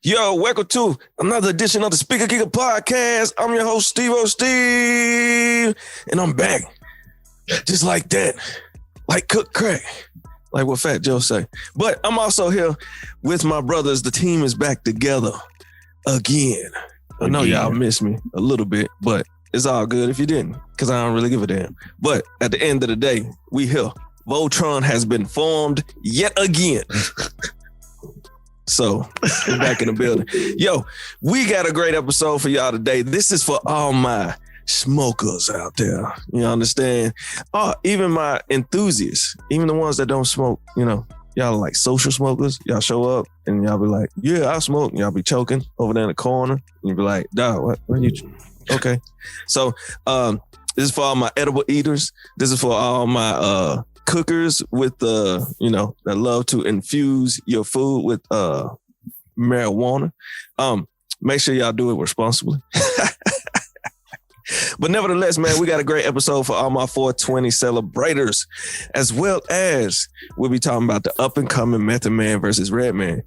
Yo, welcome to another edition of the Speaker Kicker Podcast. I'm your host, Steve-O Steve, and I'm back. Just like that. Like cook crack. Like what Fat Joe say. But I'm also here with my brothers. The team is back together again. I know y'all miss me a little bit, but it's all good if you didn't, because I don't really give a damn. But at the end of the day, we here. Voltron has been formed yet again. So we're back in the building. Yo, we got a great episode for y'all today. This is for all my smokers out there. You understand? Oh, even my enthusiasts, even the ones that don't smoke, you know, y'all are like social smokers. Y'all show up and y'all be like, yeah, I smoke. And y'all be choking over there in the corner. And you be like, dog, what are you? Okay. So this is for all my edible eaters. This is for all my cookers with you know, that love to infuse your food with marijuana. Make sure y'all do it responsibly. But nevertheless, man, we got a great episode for all my 420 celebrators, as well as we'll be talking about the up and coming Method Man versus Redman.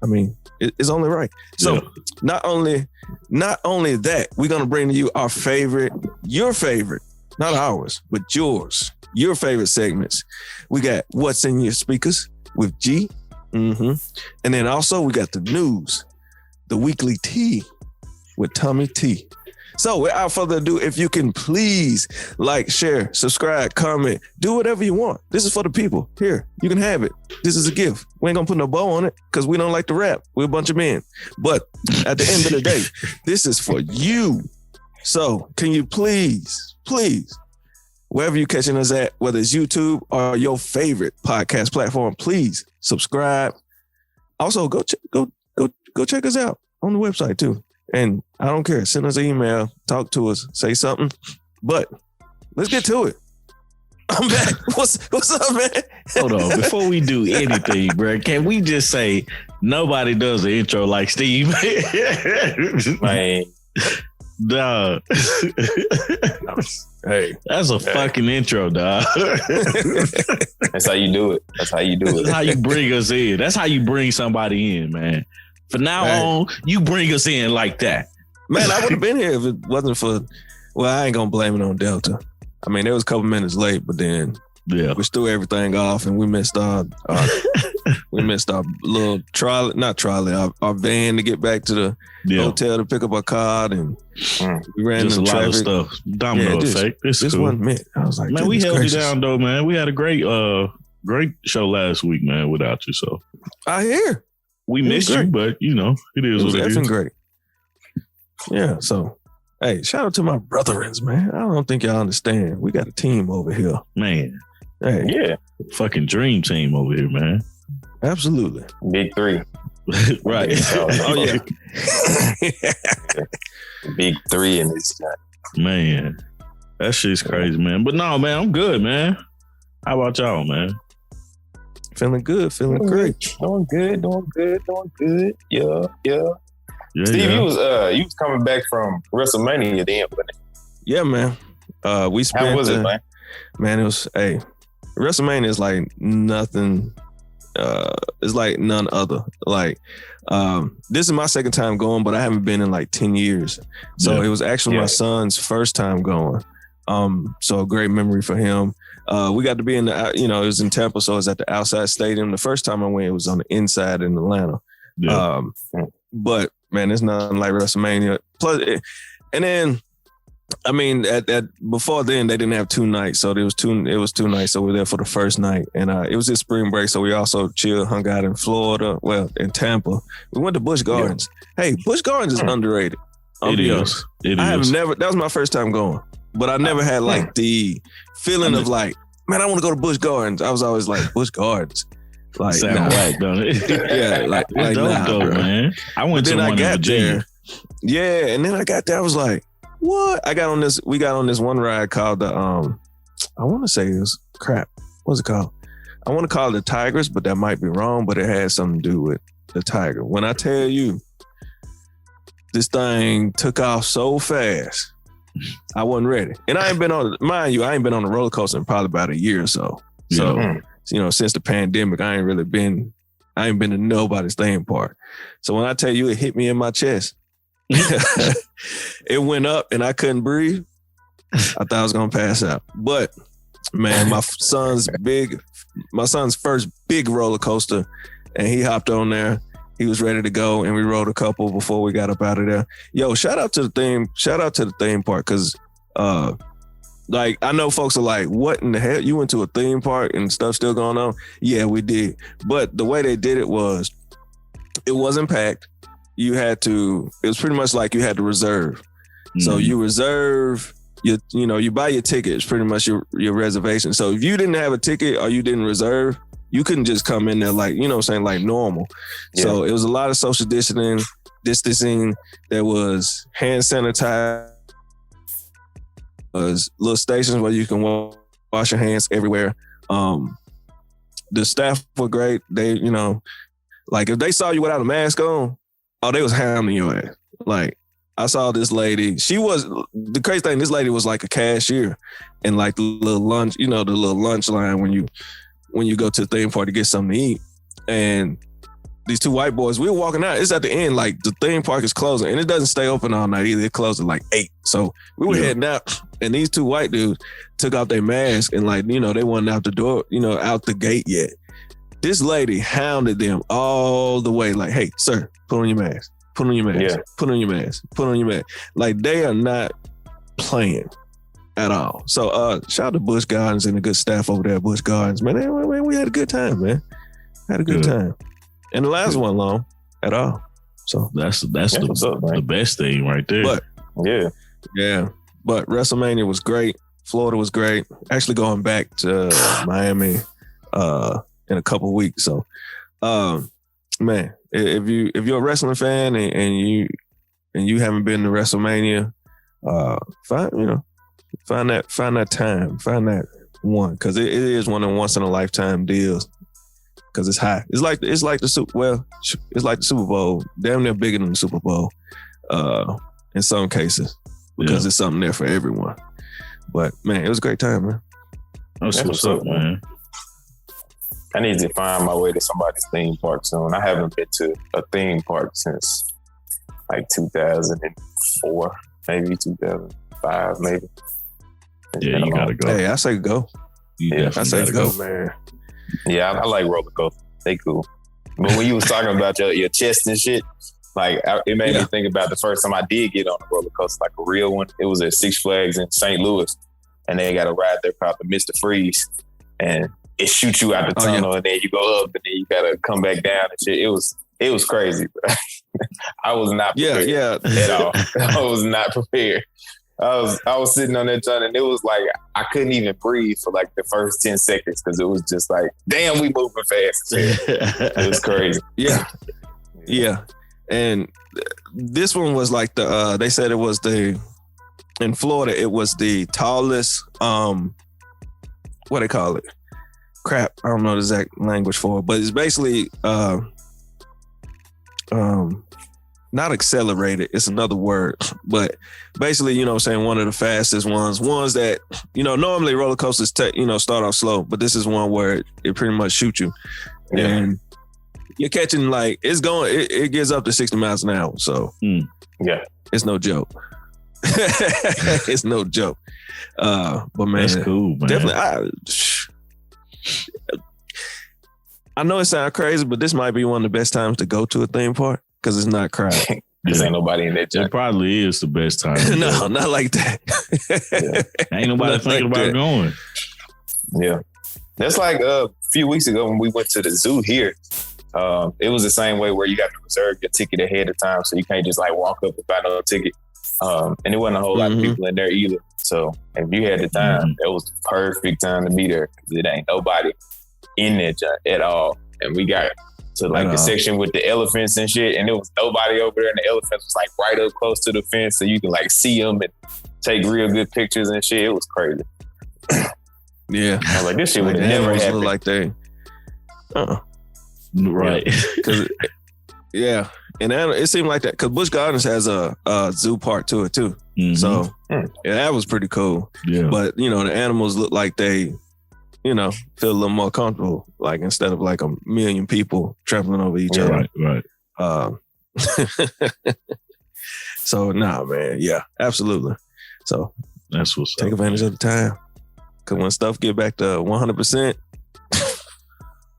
I mean, it's only right. So not only that, we're gonna bring to you our favorite, your favorite, not ours, but yours. Your favorite segments. We got What's in Your Speakers with G. And then also we got the news, the weekly tea with Tommy T. So without further ado, if you can please like, share, subscribe, comment, do whatever you want. This is for the people. Here, you can have it. This is a gift. We ain't gonna put no bow on it because we don't like to rap. We're a bunch of men. But at the end of the day, this is for you. So can you please, wherever you're catching us at, whether it's YouTube or your favorite podcast platform, please subscribe. Also, go check us out on the website too. And I don't care. Send us an email, talk to us, say something. But let's get to it. I'm back. What's up, man? Hold on. Before we do anything, bro, can we just say nobody does an intro like Steve? Man. Dog. Hey, that's a fucking intro, dog. That's how you do it. That's how you bring us in. That's how you bring somebody in, man. From now on, you bring us in like that. Man, I would have been here if it wasn't for, well, I ain't gonna blame it on Delta. I mean, it was a couple minutes late, but then we threw everything off and we missed our little our van to get back to the hotel to pick up our card, and we ran just into a lot traffic. of stuff. Domino effect. This cool. 1 minute. I was like, man, we held you down though, man. We had a great show last week, man, without you. So I hear we missed you, but you know, it is what it is. Great. Yeah. So, hey, shout out to my brethrens, man. I don't think y'all understand. We got a team over here, man. Hey, yeah, fucking dream team over here, man. Absolutely. Big three. Right. Oh yeah. Big three in this guy. Man, that shit's crazy, man. But no, man, I'm good, man. How about y'all, man? Feeling good, feeling great. Doing good. Yeah. Steve, you was coming back from WrestleMania then, wasn't it? Yeah, man. We spent. How was it, man? Man, it was. Hey, WrestleMania is like nothing. It's like none other. Like, this is my second time going, but I haven't been in like 10 years. So it was actually my son's first time going. So a great memory for him. We got to be in the, it was in Tampa, so it was at the outside stadium. The first time I went, it was on the inside in Atlanta. Yeah. But man, it's nothing like WrestleMania. Plus, and then, I mean, at before then they didn't have 2 nights, so it was 2 nights. So we were there for the first night, and it was just spring break, so we also hung out in Florida, well, in Tampa. We went to Busch Gardens. Hey, Busch Gardens is underrated. It is. That was my first time going, but I never had like the feeling of like, man, I want to go to Busch Gardens. I was always like, Busch Gardens. Like, sound right, don't it? Yeah, like dope, man. I went to one in Virginia. Yeah, and then I got there, I was like, what? We got on this one ride called the, I want to say it was crap. What's it called? I want to call it the Tigers, but that might be wrong, but it has something to do with the tiger. When I tell you, this thing took off so fast, I wasn't ready. And I ain't been on a roller coaster in probably about a year or so. So, since the pandemic, I ain't really been I ain't been to nobody's theme park. So when I tell you it hit me in my chest, it went up and I couldn't breathe. I thought I was gonna pass out. But man, my son's first big roller coaster, and he hopped on there. He was ready to go, and we rode a couple before we got up out of there. Yo, shout out to the theme park, because like, I know folks are like, what in the hell? You went to a theme park and stuff still going on? Yeah, we did. But the way they did it was, it wasn't packed. It was pretty much like you had to reserve. Mm-hmm. So you reserve, you buy your ticket. It's pretty much your reservation. So if you didn't have a ticket or you didn't reserve, you couldn't just come in there like, like normal. Yeah. So it was a lot of social distancing. There was hand sanitizer. Was little stations where you can wash your hands everywhere. The staff were great. They, like if they saw you without a mask on, they was hounding your ass. Like, I saw this lady. The crazy thing, this lady was like a cashier and like the little lunch, the little lunch line when you go to the theme park to get something to eat. And these two white boys, we were walking out. It's at the end, like the theme park is closing, and it doesn't stay open all night either. It closes at like 8. So we were heading out, and these two white dudes took off their mask and like, they wasn't out the door, out the gate yet. This lady hounded them all the way, like, hey, sir, put on your mask. Put on your mask. Yeah. Put on your mask. Put on your mask. Like, they are not playing at all. So shout out to Busch Gardens and the good staff over there at Busch Gardens. Man, we had a good time, man. Had a good time. And the last one long at all. So that's the best thing right there. But yeah. But WrestleMania was great. Florida was great. Actually going back to Miami in a couple weeks. So man, if you're a wrestling fan and you haven't been to WrestleMania, find that time, find that one, because it is one of the once in a lifetime deals. Because it's high. It's like the Super Bowl. Damn near bigger than the Super Bowl in some cases, because there's something there for everyone. But man, it was a great time, man. That's what's up, man. I need to find my way to somebody's theme park soon. I haven't been to a theme park since like 2004, maybe 2005, maybe. Yeah, you gotta go. Hey, I say go. I say go, man. Yeah, I like roller coasters. They cool. But when you was talking about your chest and shit, like it made me think about the first time I did get on a roller coaster, like a real one. It was at Six Flags in St. Louis, and they got a ride there called the Mr. Freeze, and it shoots you out the tunnel, and then you go up, and then you gotta come back down and shit. It was crazy. I was not prepared at all. I was not prepared. I was sitting on that tunnel, and it was like I couldn't even breathe for like the first 10 seconds because it was just like, damn, we moving fast. It was crazy. Yeah. And this one was like they said it was in Florida, it was the tallest, what they call it? Crap, I don't know the exact language for it, but it's basically not accelerated, it's another word, but basically, one of the fastest ones that, normally roller coasters start off slow, but this is one where it pretty much shoots you. Yeah. And you're catching like, it gets up to 60 miles an hour. So it's no joke. It's no joke. But man, that's cool, man. Definitely. I know it sounds crazy, but this might be one of the best times to go to a theme park because it's not crowded. Because ain't nobody in that junk. It probably is the best time. No, not like that. Ain't nobody thinking about going. Yeah. That's like a few weeks ago when we went to the zoo here. It was the same way where you have to reserve your ticket ahead of time, so you can't just like walk up and buy no ticket. And there wasn't a whole lot of people in there either. So if you had the time, it was the perfect time to be there because it ain't nobody in there at all. And we got to like the section with the elephants and shit, and there was nobody over there, and the elephants was like right up close to the fence, so you can like see them and take real good pictures and shit. It was crazy. Yeah, I was like, this shit would have never happened. Like they, right? Yeah, and it seemed like that because Busch Gardens has a zoo part to it too. Mm-hmm. So that was pretty cool. Yeah, but the animals look like they feel a little more comfortable. Like instead of like a million people trampling over each other. Right. So man, yeah, absolutely. So that's what's take advantage of the time. Cause when stuff get back to 100%,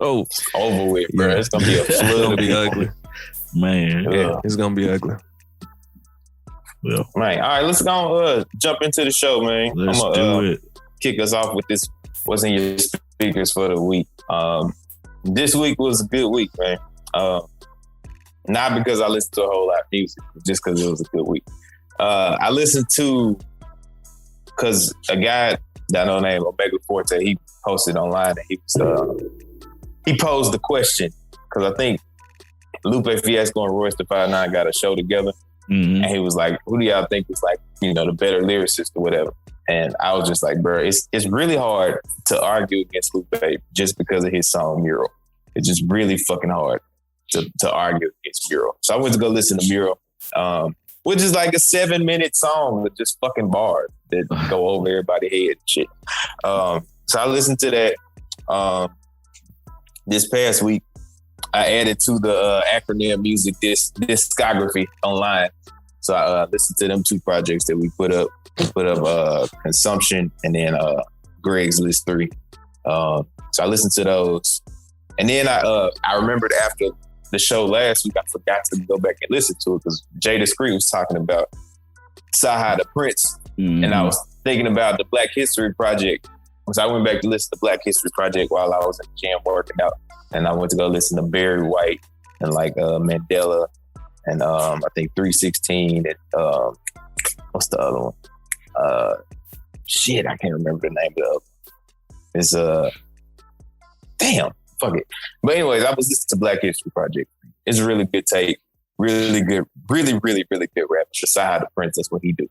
over with, bro. It's gonna be a flood. It's gonna be ugly, man. Yeah, it's gonna be ugly. Well, man. All right, let's go jump into the show, man. Let's do it. Kick us off with this. What's in your speakers for the week? This week was a good week, man. Not because I listened to a whole lot of music, just because it was a good week. I listened to, because a guy that I know named Omega Forte, he posted online and he posed the question, because I think Lupe Fiasco and Royce da 5'9" got a show together. Mm-hmm. And he was like, who do y'all think is like, the better lyricist or whatever? And I was just like, bro, it's really hard to argue against Lupe just because of his song Mural. It's just really fucking hard to argue against Mural. So I went to go listen to Mural, which is like a 7-minute song with just fucking bars that go over everybody's head and shit. So I listened to that this past week. I added to the Acronym Music discography online. So I listened to them 2 projects that we put up. Consumption and then Greg's List 3. So I listened to those. And then I remembered after the show last week, I forgot to go back and listen to it because Jay Discreet was talking about Saha the Prince. Mm-hmm. And I was thinking about the Black History Project. So I went back to listen to Black History Project while I was in the gym working out. And I went to go listen to Barry White and like Mandela and I think 316 and what's the other one? Shit, I can't remember the name of it. It's damn, fuck it. But anyways, I was listening to Black History Project. It's a really good take, really good, really, really, really good rap. Saha the Prince, that's what he do.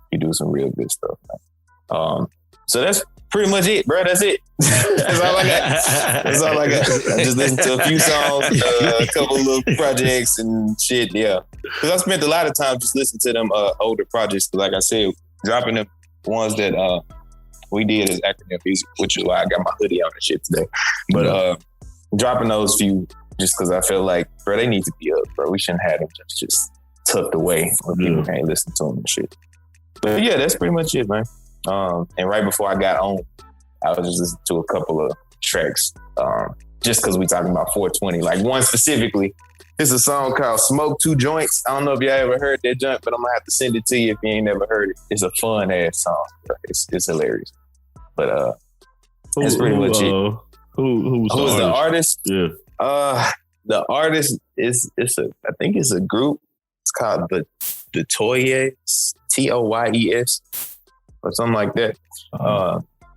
He do some real good stuff, man. So that's pretty much it, bro. That's it. That's all I got. That's all I got. I just listened to a few songs, a couple of little projects and shit. Yeah, because I spent a lot of time just listening to them older projects. Like I said, dropping the ones that we did as Acronym Music, which is why I got my hoodie on and shit today. But dropping those few just because I feel like, bro, they need to be up, bro. We shouldn't have them just tucked away where people can't listen to them and shit. But yeah, that's pretty much it, man. And right before I got on, I was just listening to a couple of tracks just because we talking about 420. Like one specifically, it's a song called Smoke 2 Joints. I don't know if y'all ever heard that joint, but I'm going to have to send it to you if you ain't never heard it. It's a fun-ass song. It's hilarious. But that's pretty much it. Who's the artist? Yeah. The artist I think it's a group. It's called the Toyes, Toyes, or something like that.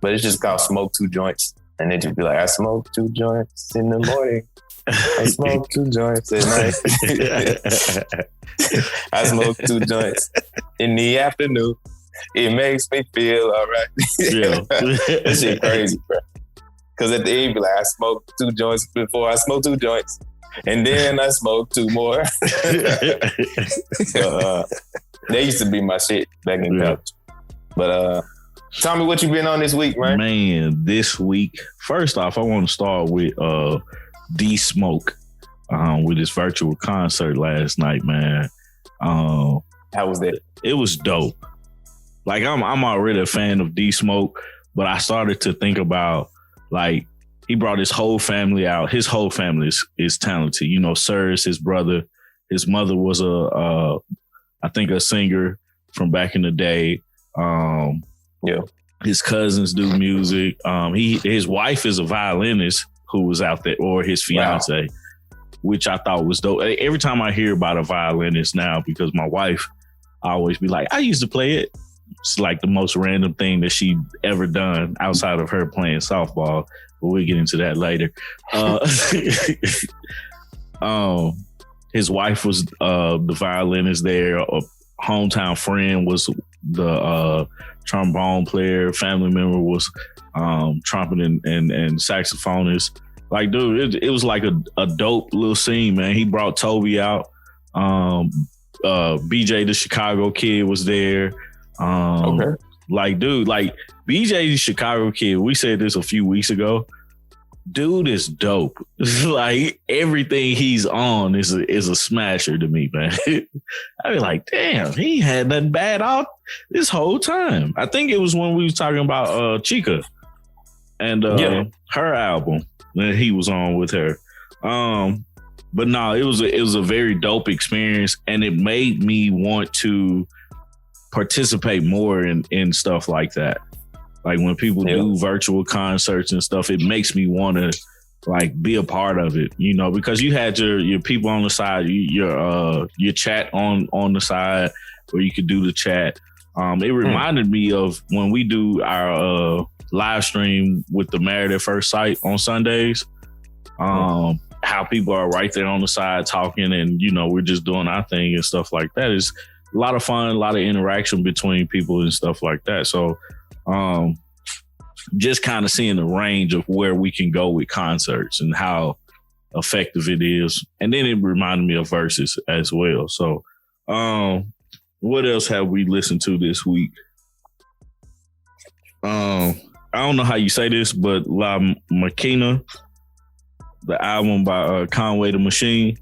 But it's just called Smoke 2 Joints. And they just be like, I smoke 2 joints in the morning. I smoke 2 joints at night. I smoke 2 joints in the afternoon. It makes me feel all right. Yeah. That shit crazy, bro. Because at the end, be like, I smoked 2 joints before I smoked 2 joints. And then I smoked 2 more. So, they used to be my shit back in college. But tell me what you been on this week, man. Man, this week, first off, I want to start with D Smoke with his virtual concert last night, man. How was that? It was dope. Like I'm already a fan of D Smoke, but I started to think about like he brought his whole family out. His whole family is talented. You know, Sir is his brother. His mother was I think a singer from back in the day. Yeah. His cousins do music. His wife is a violinist who was out there, or his fiance, which I thought was dope. Every time I hear about a violinist now, because my wife, I always be like, I used to play it. It's like the most random thing that she ever done outside of her playing softball. But we'll get into that later. His wife was the violinist there. A hometown friend was the trombone player. Family member was trumpet and saxophonist. Like, dude, it was like a dope little scene, man. He brought Toby out. BJ, the Chicago Kid, was there. Okay. Like, dude, like BJ Chicago Kid, we said this a few weeks ago. Dude is dope. Like everything he's on is a smasher to me, man. I be like, damn, he had nothing bad out this whole time. I think it was when we was talking about Chica and her album that he was on with her. But no, it was a very dope experience, and it made me want to participate more in stuff like that. Like when people do virtual concerts and stuff, it makes me want to like be a part of it, you know, because you had your people on the side, your chat on the side where you could do the chat. It reminded me of when we do our live stream with the Married at First Sight on Sundays. How people are right there on the side talking, and you know, we're just doing our thing and stuff like that. It's a lot of fun, a lot of interaction between people and stuff like that. So just kind of seeing the range of where we can go with concerts and how effective it is. And then it reminded me of Versus as well. So what else have we listened to this week? I don't know how you say this, but La Maquina, the album by Conway the Machine.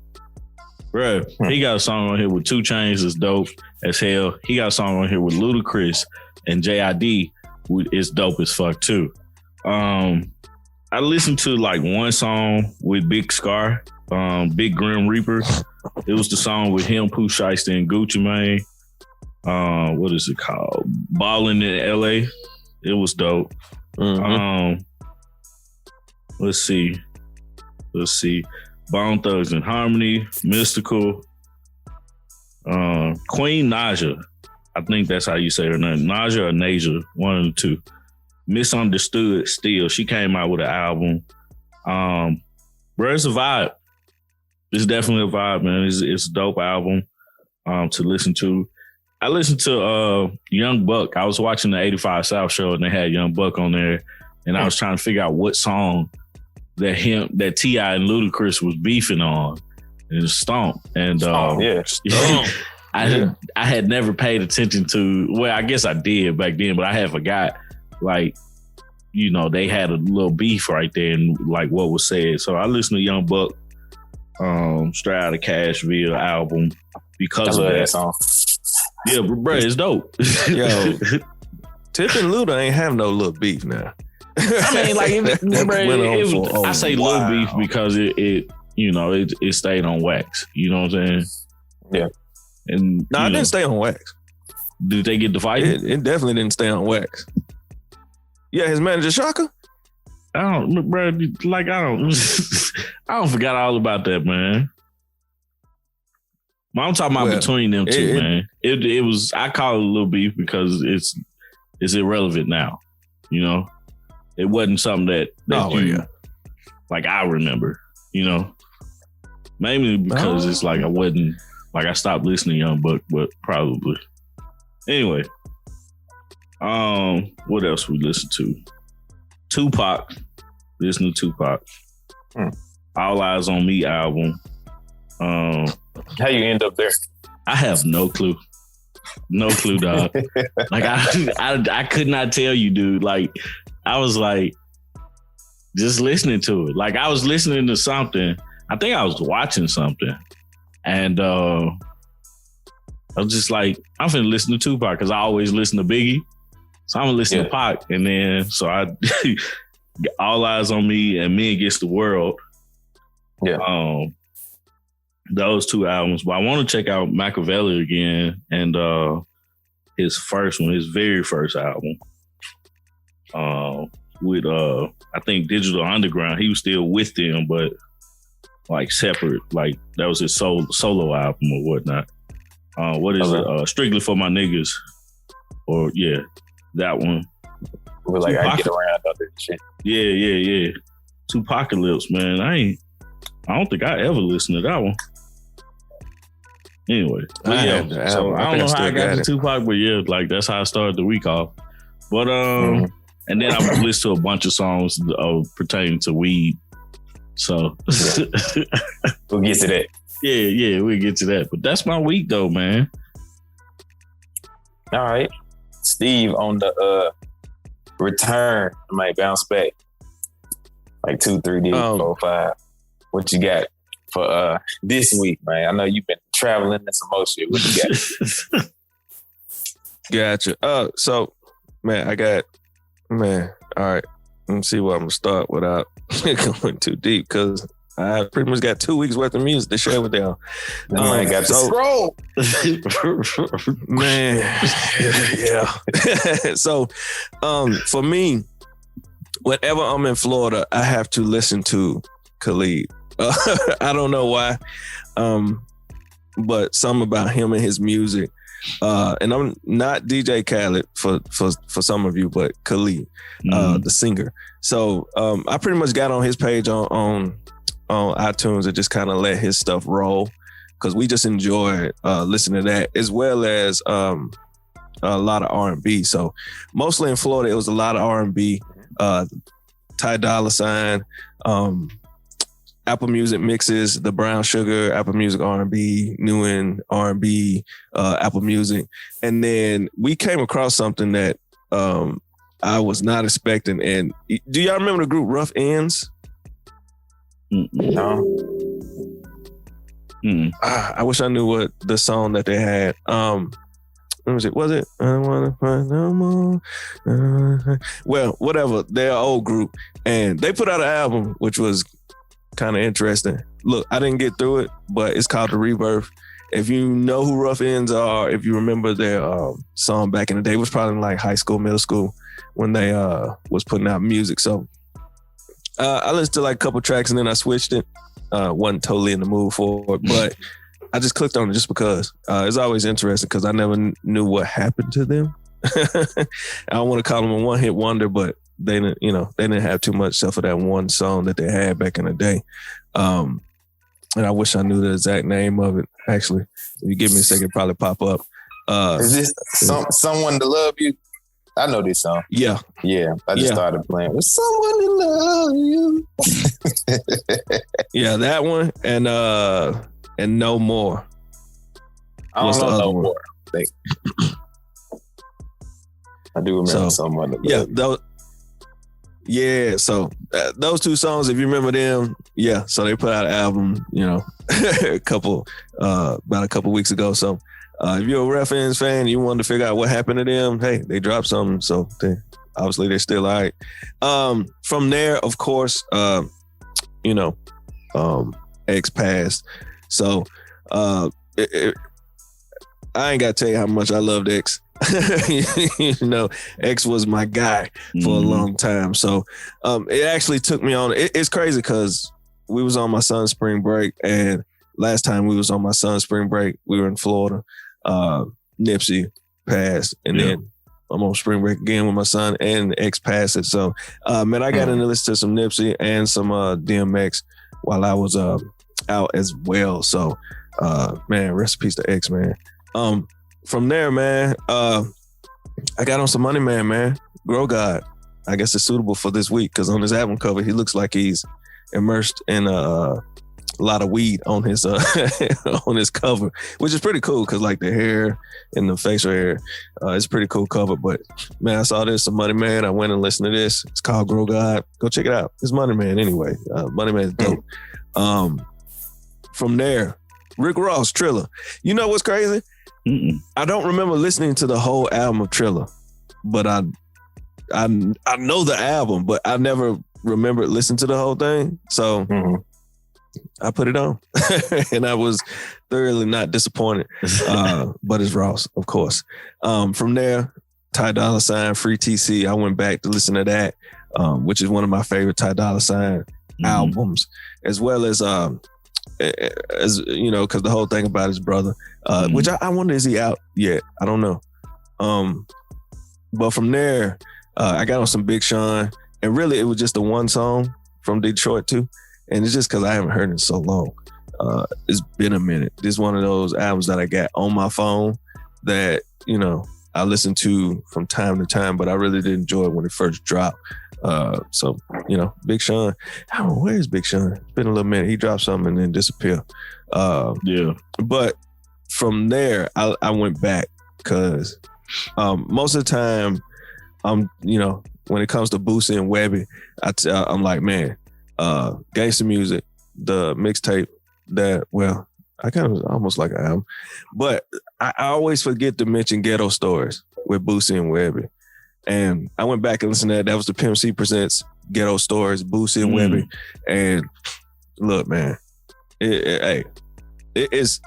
Bruh, he got a song on here with 2 Chainz that's dope as hell. He got a song on here with Ludacris and JID. It's dope as fuck too. I listened to like one song with Big Scar, Big Grim Reaper. It was the song with him, Pooh Shiesty, and Gucci Mane. What is it called? Ballin' in LA. It was dope. Let's see. Bone Thugs and Harmony, Mystical, Queen Naja. I think that's how you say her name. Naja or Naja, one of the two. Misunderstood Still. She came out with an album. Bro, it's a vibe. It's definitely a vibe, man. It's a dope album to listen to. I listened to Young Buck. I was watching the 85 South show and they had Young Buck on there, and I was trying to figure out what song that T.I. and Ludacris was beefing on. And it's Stomp. And Stomp. I had never paid attention to, well, I guess I did back then, but I had forgot, like, you know, they had a little beef right there and like what was said. So I listened to Young Buck, straight out of Cashville album because of that song. Yeah, bro, it's dope. Yo, Tip and Luda ain't have no little beef now. I mean, like, I say little beef because it you know, it stayed on wax. You know what I'm saying? Yeah. And it didn't stay on wax. Did they get the fight? It definitely didn't stay on wax. Yeah, his manager Shaka. I don't forgot all about that, man. I'm talking about between them two, man. It was, I call it a little beef because it's irrelevant now. You know, it wasn't something that like I remember. You know, mainly because it's like I stopped listening to Young Buck, but probably. Anyway, what else we listened to? Tupac. Listen to Tupac. All Eyes on Me album. How you end up there? I have no clue. No clue, dog. Like I could not tell you, dude. Like I was like just listening to it. Like I was listening to something. I think I was watching something. And I was just like, I'm finna listen to Tupac because I always listen to Biggie. So I'm gonna listen to Pac. And then so I All Eyes on Me and Me Against the World. Yeah. Those 2 albums. But I want to check out Machiavelli again and his very first album. With I think Digital Underground. He was still with them, but like separate. Like that was his solo album or whatnot. What is it? Strictly for My Niggas. Or that one. We're like, I get around other shit. Yeah. Tupacalypse, man. I don't think I ever listened to that one. Anyway, I don't know how I got to Tupac, but like that's how I started the week off. But and then I listened to a bunch of songs pertaining to weed. So we'll get to that. Yeah, we'll get to that. But that's my week though, man. All right. Steve on the return might bounce back. Like 2, 3 days, 4, 5. What you got for this week, man? I know you've been traveling and some more shit. What you got? Gotcha. So, man, all right. Let me see where I'm going to start without going too deep because I pretty much got 2 weeks worth of music to share with y'all. I got to scroll. Man, yeah. So, for me, whenever I'm in Florida, I have to listen to Khalid. I don't know why, but something about him and his music. And I'm not DJ Khaled for some of you, but Khalid, the singer. So I pretty much got on his page on iTunes and just kind of let his stuff roll because we just enjoy listening to that as well as a lot of R&B. So mostly in Florida, it was a lot of R&B. Ty Dolla $ign, Apple Music mixes, the Brown Sugar, Apple Music R&B, Newen R&B, Apple Music. And then we came across something that I was not expecting. And do y'all remember the group Rough Ends? No. I wish I knew what the song that they had. Let me see. Was it? I wanna find no more. Well, whatever. They're an old group, and they put out an album which was kind of interesting. Look, I didn't get through it, but it's called The Rebirth. If you know who Rough Ends are, if you remember their song back in the day, it was probably in like high school, middle school when they was putting out music. So I listened to like a couple tracks and then I switched it. Wasn't totally in the mood for it, but I just clicked on it just because. It's always interesting because I never knew what happened to them. I don't want to call them a one-hit wonder, but they didn't have too much stuff for that one song that they had back in the day. And I wish I knew the exact name of it. Actually, if you give me a second, it'll probably pop up. Is this Someone to Love You? I know this song. Yeah. I just started playing with Someone to Love You. Yeah, that one and No More. I don't know No More. I do remember Someone to Love You. So those two songs, if you remember them, so they put out an album, about a couple weeks ago. So if you're a Rough Ends fan, you wanted to figure out what happened to them, hey, they dropped something, so obviously they're still all right. From there, of course, X passed. So I ain't got to tell you how much I loved X. X was my guy for a long time. So it actually took me on. It's crazy because we was on my son's spring break, and last time we was on my son's spring break, we were in Florida. Nipsey passed, and then I'm on spring break again with my son, and X passed it. So I got into listen to some Nipsey and some DMX while I was out as well. So rest in peace to X, man. From there, man, I got on some Money Man, Grow God. I guess it's suitable for this week because on his album cover, he looks like he's immersed in a lot of weed on his on his cover, which is pretty cool because like the hair and the facial hair, it's a pretty cool cover. But man, I saw this, some Money Man. I went and listened to this. It's called Grow God. Go check it out. It's Money Man anyway. Money Man is dope. From there, Rick Ross, Triller. You know what's crazy? I don't remember listening to the whole album of Triller, but I know the album, but I never remembered listening to the whole thing. So I put it on, and I was thoroughly not disappointed. But it's Ross, of course. From there, Ty Dolla $ign, Free TC. I went back to listen to that, which is one of my favorite Ty Dolla $ign albums, as well as because the whole thing about his brother, which I wonder, is he out yet? I don't know. But from there, I got on some Big Sean, and really it was just the one song from Detroit too, and it's just because I haven't heard it in so long. It's been a minute. This is one of those albums that I got on my phone that I listen to from time to time, but I really did enjoy it when it first dropped. So Big Sean. I don't know, where is Big Sean? It's been a little minute. He dropped something and then disappeared. But from there, I went back because Most of the time, when it comes to Boosie and Webby, I'm like, man, Gangsta Music, the mixtape I kind of almost like an album, but I always forget to mention Ghetto Stories with Boosie and Webby. And I went back and listened to that. That was the Pimp C Presents Ghetto Stories, Boosie and Webby. And look, man, that's just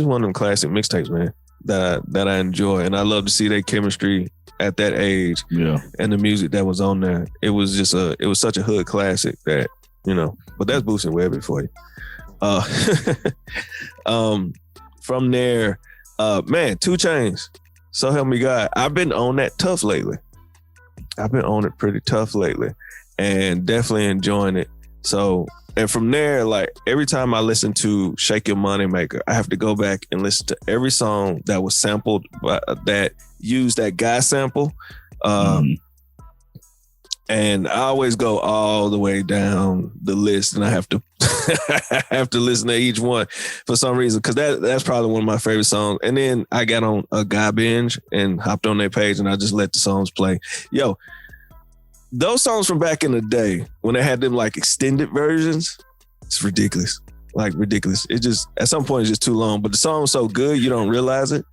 one of them classic mixtapes, man, that I enjoy. And I love to see their chemistry at that age. Yeah. And the music that was on there. It was just it was such a hood classic that, but that's Boosie and Webby for you. From there, man, 2 Chainz. So help me God. I've been on that tough lately. I've been on it pretty tough lately and definitely enjoying it. So, and from there, like every time I listen to Shake Your Money Maker, I have to go back and listen to every song that was sampled, that used that guy sample. And I always go all the way down the list, and I have to listen to each one for some reason, because that's probably one of my favorite songs. And then I got on a guy binge and hopped on their page, and I just let the songs play. Yo, those songs from back in the day when they had them like extended versions, it's ridiculous, like ridiculous. It just at some point it's just too long, but the song's so good you don't realize it.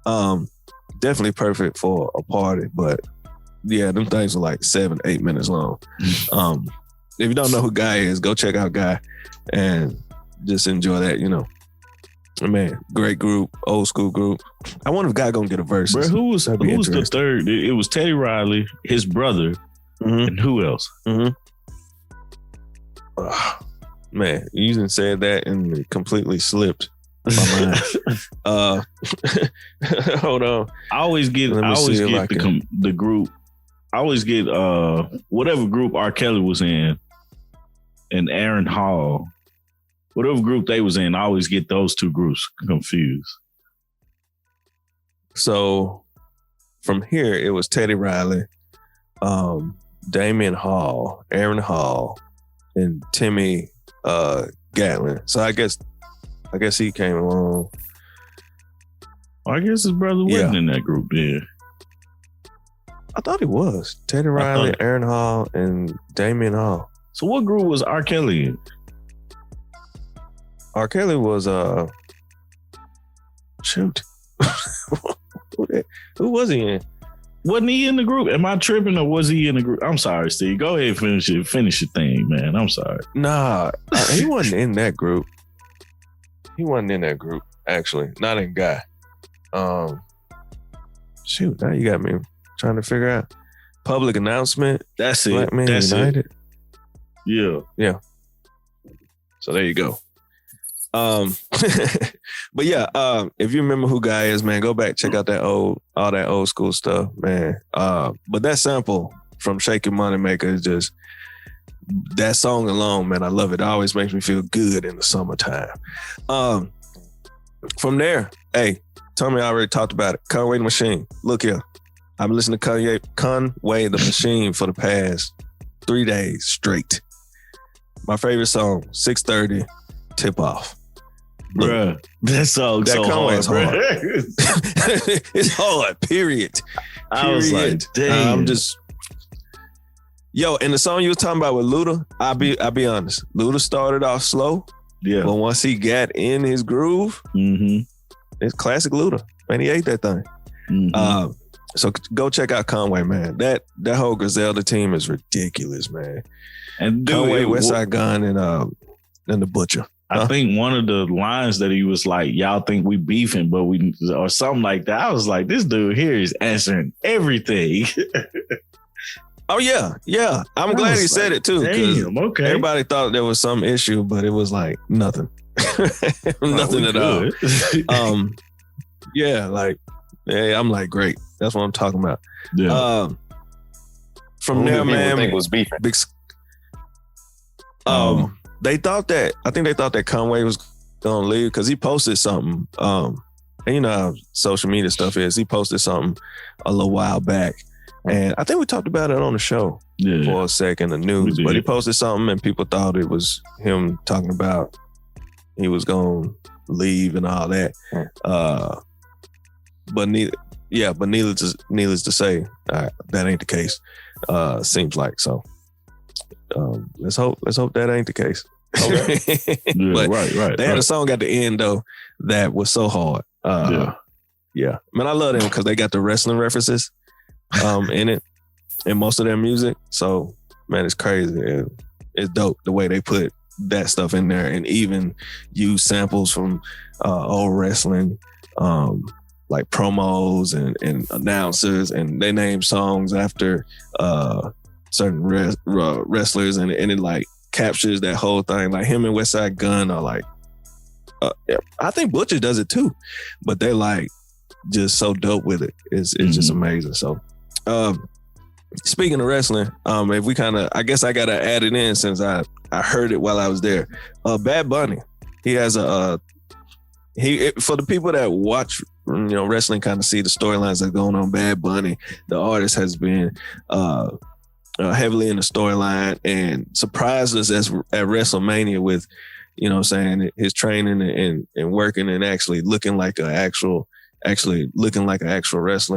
Definitely perfect for a party, but. Yeah, them things are like 7-8 minutes long. If you don't know who Guy is, go check out Guy and just enjoy that, Man, great group, old school group. I wonder if Guy gonna get a verse. Bro, who was the third? It was Teddy Riley, his brother, and who else? Man, you even said that and it completely slipped my mind. Hold on. I always get the group. I always get whatever group R. Kelly was in and Aaron Hall, whatever group they was in, I always get those 2 groups confused. So from here, it was Teddy Riley, Damian Hall, Aaron Hall, and Timmy Gatlin. So I guess he came along. I guess his brother wasn't in that group then. I thought he was. Teddy Riley, Aaron Hall, and Damian Hall. So what group was R. Kelly in? R. Kelly was shoot. Who was he in? Wasn't he in the group? Am I tripping or was he in the group? I'm sorry, Steve. Go ahead and finish your thing, man. I'm sorry. Nah, he wasn't in that group. He wasn't in that group, actually. Not in Guy. Shoot, now you got me trying to figure out. Public Announcement. That's it. Black Man United. Yeah. So there you go. But yeah, if you remember who Guy is, man, go back, check out all that old school stuff, man. But that sample from Shake Your Money Maker is just, that song alone, man, I love it. It always makes me feel good in the summertime. From there, hey, Tommy already talked about it. Conway the Machine. Look here. I've been listening to Conway the Machine for the past 3 days straight. My favorite song, 6:30, Tip Off. Bruh, that song's so hard, hard. It's hard, period. I was like, damn. I'm just... Yo, and the song you were talking about with Luda, I'll be honest. Luda started off slow. Yeah. But once he got in his groove, it's classic Luda. Man, he ate that thing. So go check out Conway, man. That whole Griselda team is ridiculous, man. And Conway, Westside Gun, and the Butcher. I think one of the lines that he was like, y'all think we beefing, but we, or something like that. I was like, this dude here is answering everything. Oh, yeah. Yeah. I'm glad he said it too. Damn, okay. Everybody thought there was some issue, but it was like nothing. Nothing at all. Yeah, like, hey, I'm like, great. That's what I'm talking about. Yeah. From there, man. Think was beefing. They thought that Conway was gonna leave because he posted something. And you know how social media stuff is. He posted something a little while back, and I think we talked about it on the show for a second, the news. But he posted something, and people thought it was him talking about he was gonna leave and all that. but needless to say, that ain't the case. Seems like so. Let's hope that ain't the case. Okay. Yeah, but right. They had a song at the end though that was so hard. Yeah. Man, I love them because they got the wrestling references in it in most of their music. So man, it's crazy. It's dope the way they put that stuff in there and even use samples from old wrestling, like promos and announcers, and they name songs after certain wrestlers, and it like captures that whole thing. Like him and Westside Gunn are like, I think Butcher does it too, but they like just so dope with it. It's just amazing. So, speaking of wrestling, if we kind of, I guess I gotta add it in since I heard it while I was there. Bad Bunny, he has for the people that watch, wrestling, kind of see the storylines that are going on. Bad Bunny, the artist, has been heavily in the storyline and surprised us at WrestleMania with, his training and working and actually looking like an actual wrestler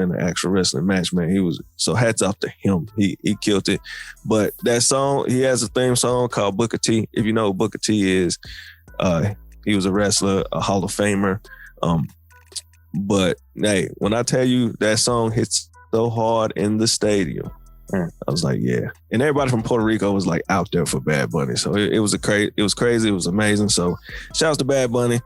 in an actual wrestling match. Man, he was, so hats off to him. He killed it. But that song, he has a theme song called Booker T. If you know who Booker T is, he was a wrestler, a Hall of Famer. But hey, when I tell you that song hits so hard in the stadium, I was like, yeah. And everybody from Puerto Rico was like out there for Bad Bunny. So it was crazy. It was amazing. So shouts to Bad Bunny.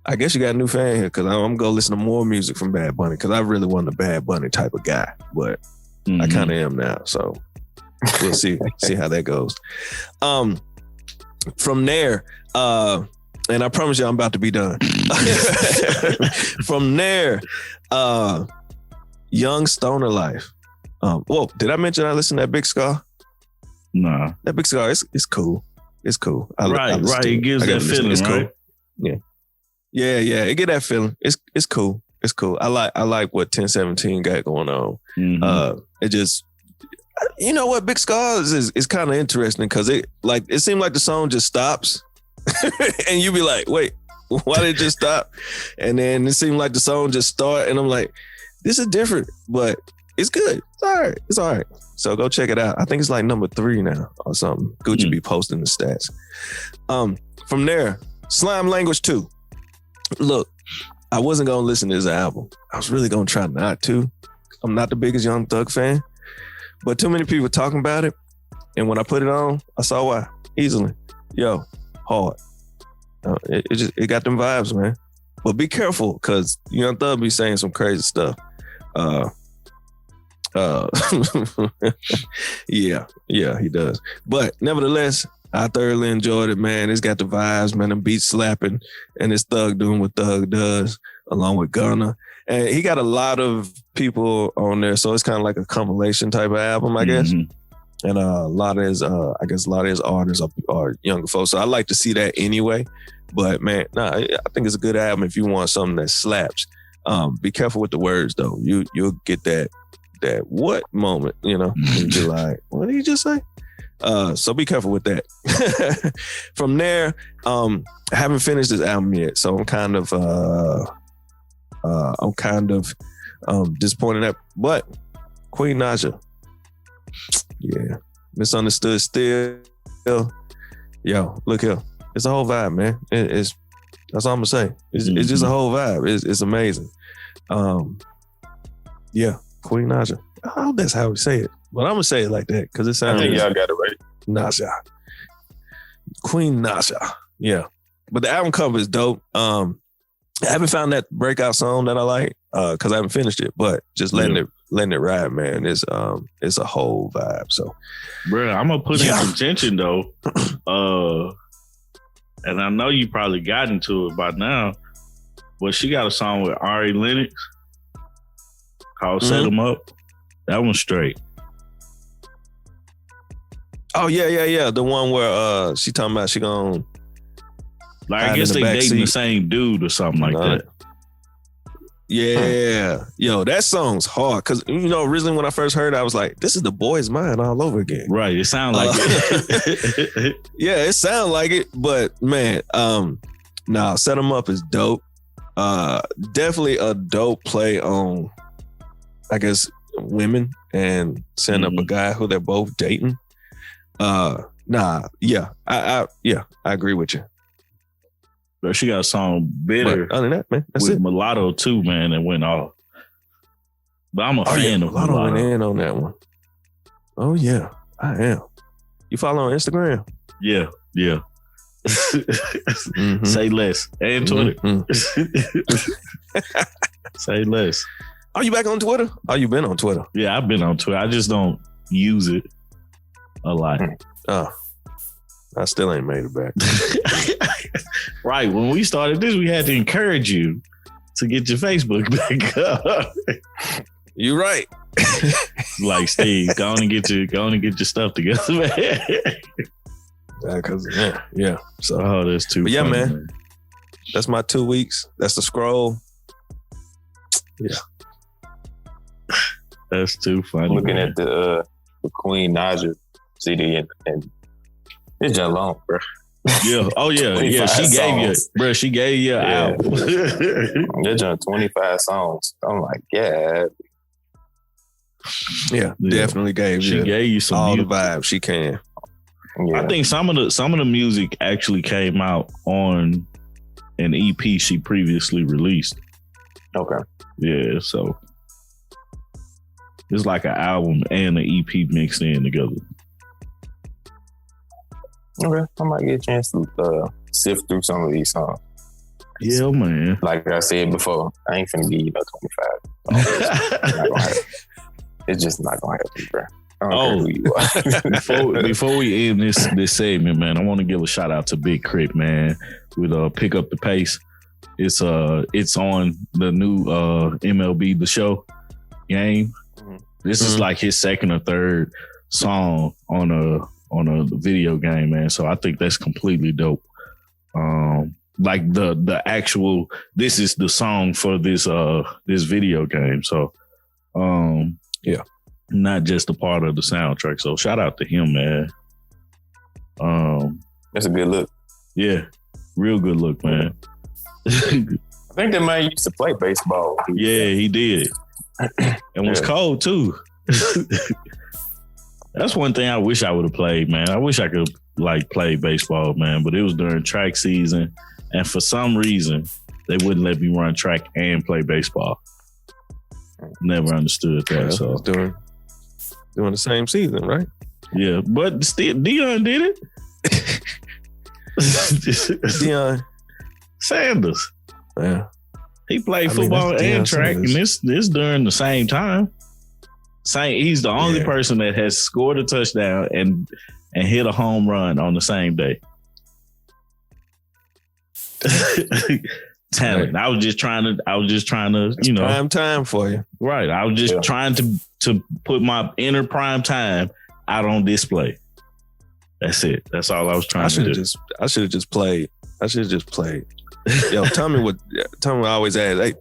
I guess you got a new fan here because I'm going to go listen to more music from Bad Bunny because I really wasn't a Bad Bunny type of guy, but I kind of am now. So we'll see how that goes. From there, and I promise you I'm about to be done. From there, Young Stoner Life. Whoa, did I mention I listened to that Big Scar? Nah. That Big Scar, it's cool. It's cool. Right. It gives that feeling, it's right? Cool. Yeah. It get that feeling. It's cool. It's cool. I like what 1017 got going on. It just, you know what, Big Scars is kind of interesting because it seemed like the song just stops, and you be like, wait, why did it just stop? And then it seemed like the song just start, and I'm like, this is different, but it's good. It's all right. So go check it out. I think it's like number 3 now or something. Gucci be posting the stats. From there, Slime Language 2. Look, I wasn't going to listen to this album. I was really going to try not to. I'm not the biggest Young Thug fan, but too many people talking about it. And when I put it on, I saw why. Easily. Yo, hard. It got them vibes, man. But be careful because Young Thug be saying some crazy stuff. Yeah, he does. But nevertheless, I thoroughly enjoyed it, man. It's got the vibes, man. The beat slapping, and it's Thug doing what Thug does, along with Gunna. And he got a lot of people on there, so it's kind of like a compilation type of album, I guess. And a lot of his artists are younger folks. So I like to see that anyway. But man, I think it's a good album if you want something that slaps. Be careful with the words though. You'll get that what moment, and be like, what did he just say? So be careful with that. From there, I haven't finished this album yet, so I'm kind of disappointed at. But Queen Naija, yeah, Misunderstood Still. Yo, look here, it's a whole vibe, man. That's all I'm gonna say. It's just a whole vibe. It's amazing. Yeah, Queen Naija. I hope that's how we say it, but I'm gonna say it like that because it sounds. I think y'all got it right. Naija, Queen Naija. Yeah, but the album cover is dope. I haven't found that breakout song that I like because I haven't finished it, but just letting it ride, man. It's a whole vibe. So, bro, I'm gonna put in contention though. And I know you probably got into it by now, but she got a song with Ari Lennox called Set 'Em Up. That one's straight. Oh, yeah. The one where she talking about she gonna... I guess they dating the same dude or something like that. Yeah. Yo, that song's hard. Because, originally when I first heard it, I was like, this is The Boy's Mind all over again. Right. It sounds like it. Yeah, it sounds like it. But, man, Set 'Em Up is dope. Definitely a dope play on, I guess, women and setting up a guy who they're both dating. I agree with you. Bro, she got a song Bitter But other than that, man, that's with it. Mulatto too, man, that went off. But I'm a fan of Mulatto Mulatto. went in on that one. Oh yeah, I am. You follow on Instagram? Yeah. Mhm. Say less. And Twitter. Mhm. Say less. Are you back on Twitter? Oh, you been on Twitter? Yeah, I've been on Twitter. I just don't use it a lot. Oh, I still ain't made it back. Right. When we started this, we had to encourage you to get your Facebook back up. You right. Like, Steve, go on and get your stuff together, man. Because yeah. So Oh, that's too But yeah, funny, man. That's my 2 weeks. That's the scroll. That's too funny. Looking man. at the Queen Naja CD and it's just long, bro. Yeah. Oh yeah. Yeah. 25 She gave you an Yeah. album. They're doing 25 songs. I'm like, yeah. Yeah, Yeah. definitely gave She you gave you some all music. the vibes she can. Yeah. I think some of the music actually came out on an EP she previously released. Okay. Yeah, so it's like an album and an EP mixed in together. Okay. I might get a chance to sift through some of these songs. Yeah, man. Like I said before, I ain't finna give you no 25. It's not gonna happen. It's just not gonna happen, bro. I don't care who you are. Before we end this segment, man, I want to give a shout out to Big Crit, man, with Pick Up the Pace. It's on the new MLB The Show game. This is like his second or third song on a video game, man. So I think that's completely dope. Like the actual, this is the song for this video game. So Yeah. Not just a part of the soundtrack. So shout out to him, man. That's a good look. Yeah, real good look, man. I think that man used to play baseball. Yeah, he did. And was cold too. That's one thing I wish I would have played, man. I wish I could like play baseball, man, but it was during track season. And for some reason, they wouldn't let me run track and play baseball. Never understood that. Yeah, So doing the same season, right? yeah, but still, Dion did it. Deion. Sanders. Yeah. He played I mean, football that's and Deion track, Sanders. and this during the same time. He's the only Yeah. person that has scored a touchdown and hit a home run on the same day. Talent. I was just trying to, you know, Prime time for you. right. I was just Yeah. trying to put my inner prime time out on display. That's it. That's all I was trying to do. I should have just played. Yo, tell me what I always ask. Hey,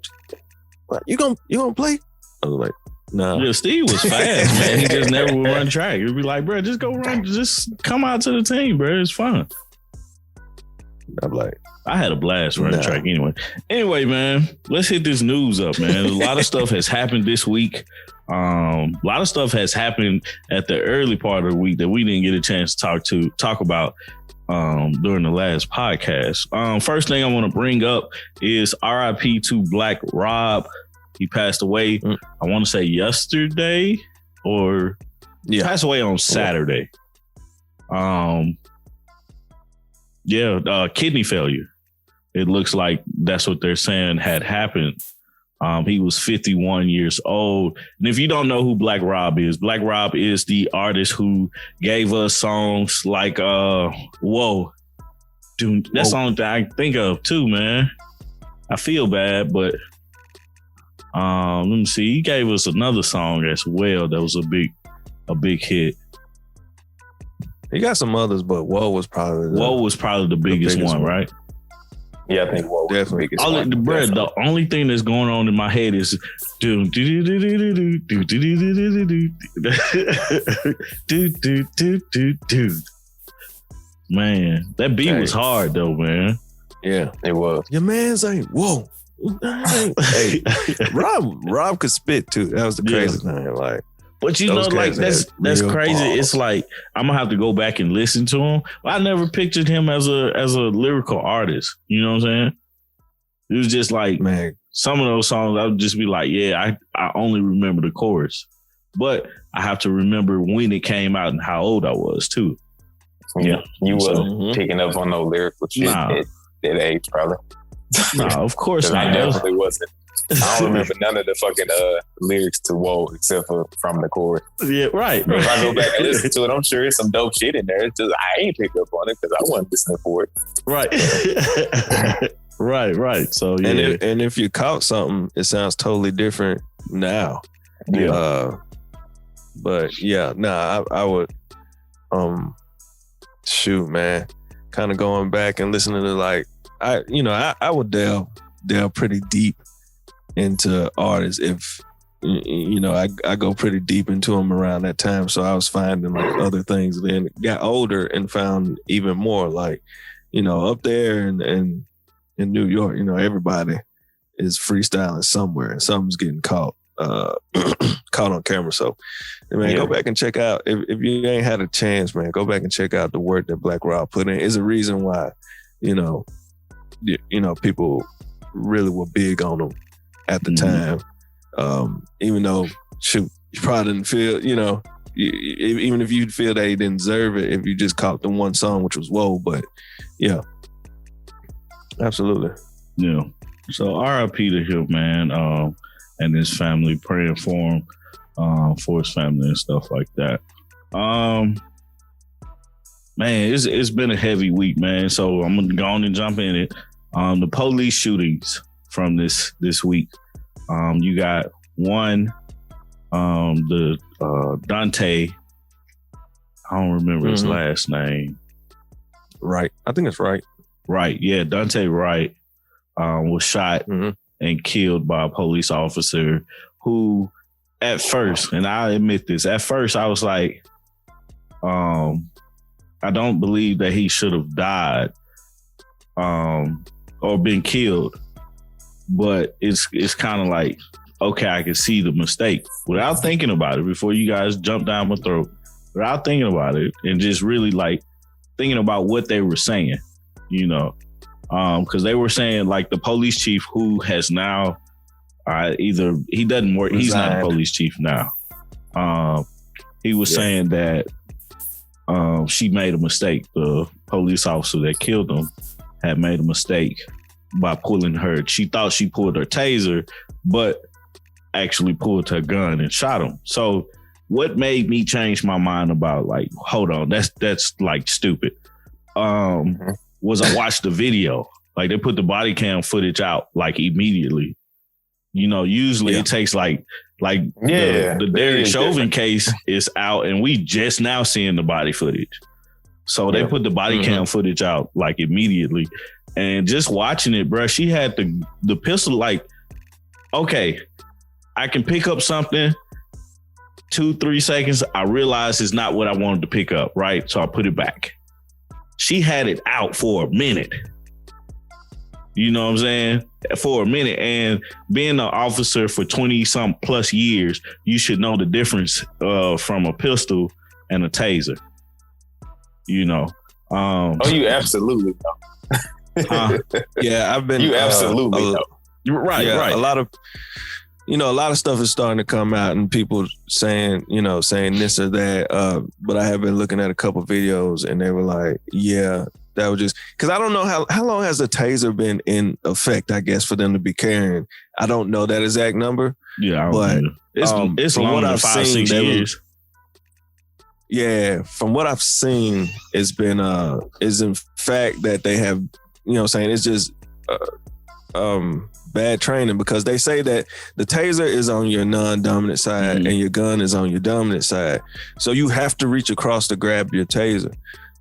what, you gonna play? I was like, nah. Yeah, Steve was fast, man. He just never would run track. He'd be like, bro, just go run. Just come out to the team, bro. It's fun. I'm like, I had a blast running track anyway. Anyway, man, let's hit this news up, man. A lot of stuff has happened this week. A lot of stuff has happened at the early part of the week that we didn't get a chance to talk about during the last podcast. First thing I want to bring up is RIP to Black Rob. He passed away, I want to say yesterday, or he passed away on Saturday. Kidney failure. It looks like that's what they're saying had happened. He was 51 years old. And if you don't know who Black Rob is the artist who gave us songs like Whoa. Dude, that's the only thing I think of too, man. I feel bad, but let me see. He gave us another song as well that was a big hit. he got some others, but Whoa was probably the biggest one, right? Yeah, I think Whoa was the biggest one. The only thing that's going on in my head is man, that beat was hard though, man. Yeah, It was. your man's ain't Whoa. Hey, Rob could spit too. That was the crazy thing. Like, but you know, like that's crazy. Balls. It's like I'm gonna have to go back and listen to him. I never pictured him as a lyrical artist. You know what I'm saying? It was just like, man, some of those songs I would just be like, yeah, I only remember the chorus, but I have to remember when it came out and how old I was too. Yeah, you wasn't picking up on no lyrical shit at that age, probably. No, of course not. I definitely wasn't. I don't remember none of the fucking lyrics to Whoa except for from the chorus. Yeah, right. But if I go back and listen to it, I'm sure it's some dope shit in there. It's just I ain't picked up on it because I wasn't listening for it. Right. right. So yeah. And if you caught something, it sounds totally different now. Yeah. But yeah, I would shoot, man. Kind of going back and listening to like I would delve pretty deep into artists if I go pretty deep into them around that time. So I was finding like other things. Then got older and found even more like up there and in New York, everybody is freestyling somewhere and something's getting caught on camera. So man, go back and check out if you ain't had a chance, man, go back and check out the work that Black Rob put in. It's a reason why people really were big on him at the time. Even though shoot, you probably didn't feel, even if you feel that he didn't deserve it, if you just caught the one song, which was Whoa. But yeah, absolutely. Yeah. So R.I.P. to him, man, and his family, praying for him, for his family and stuff like that. Man, it's been a heavy week, man. So I'm gonna go on and jump in it. The police shootings from this week. You got one, the Dante. I don't remember his last name. Right, I think it's Wright. Right, yeah, Dante Wright was shot and killed by a police officer who, at first, and I admit this, at first I was like, I don't believe that he should have died or been killed. But it's kind of like, okay, I can see the mistake without thinking about it before you guys jump down my throat, without thinking about it and just really like thinking about what they were saying, because they were saying like the police chief who has now either he doesn't work, he's not a police chief now. He was saying that she made a mistake. The police officer that killed him had made a mistake by pulling her. She thought she pulled her taser, but actually pulled her gun and shot him. So what made me change my mind about like, hold on, that's like stupid, was I watched the video. Like they put the body cam footage out like immediately. Usually it takes like the Derek Chauvin case is out and we just now seeing the body footage. So they put the body cam footage out like immediately. And just watching it, bro, she had the pistol like, okay, I can pick up something, 2-3 seconds. I realize it's not what I wanted to pick up, right? So I put it back. She had it out for a minute. You know what I'm saying? For a minute. And being an officer for 20-some plus years, you should know the difference from a pistol and a taser. Oh, you absolutely know. Yeah, I've been. You absolutely know. Right, right. A lot of stuff is starting to come out, and people saying this or that. But I have been looking at a couple videos, and they were like, "Yeah, that was just because I don't know how long has the taser been in effect. I guess for them to be carrying. I don't know that exact number. Yeah, but it's from what I've seen, 5-6 years. Yeah, from what I've seen, it's been is in fact that they have, saying it's just bad training because they say that the taser is on your non-dominant side and your gun is on your dominant side. So you have to reach across to grab your taser.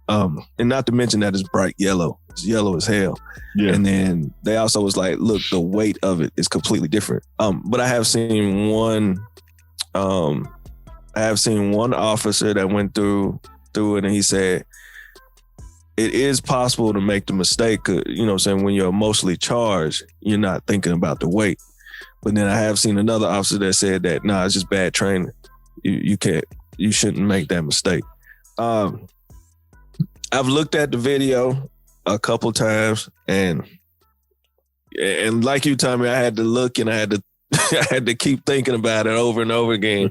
And not to mention that it's bright yellow. It's yellow as hell. Yeah. And then they also was like, look, the weight of it is completely different. But I have seen one officer that went through it and he said it is possible to make the mistake. You know what I'm saying? When you're emotionally charged, you're not thinking about the weight. But then I have seen another officer that said that, nah, it's just bad training. You shouldn't make that mistake. I've looked at the video a couple times, and like you, Tommy, I had to look and I had to keep thinking about it over and over again.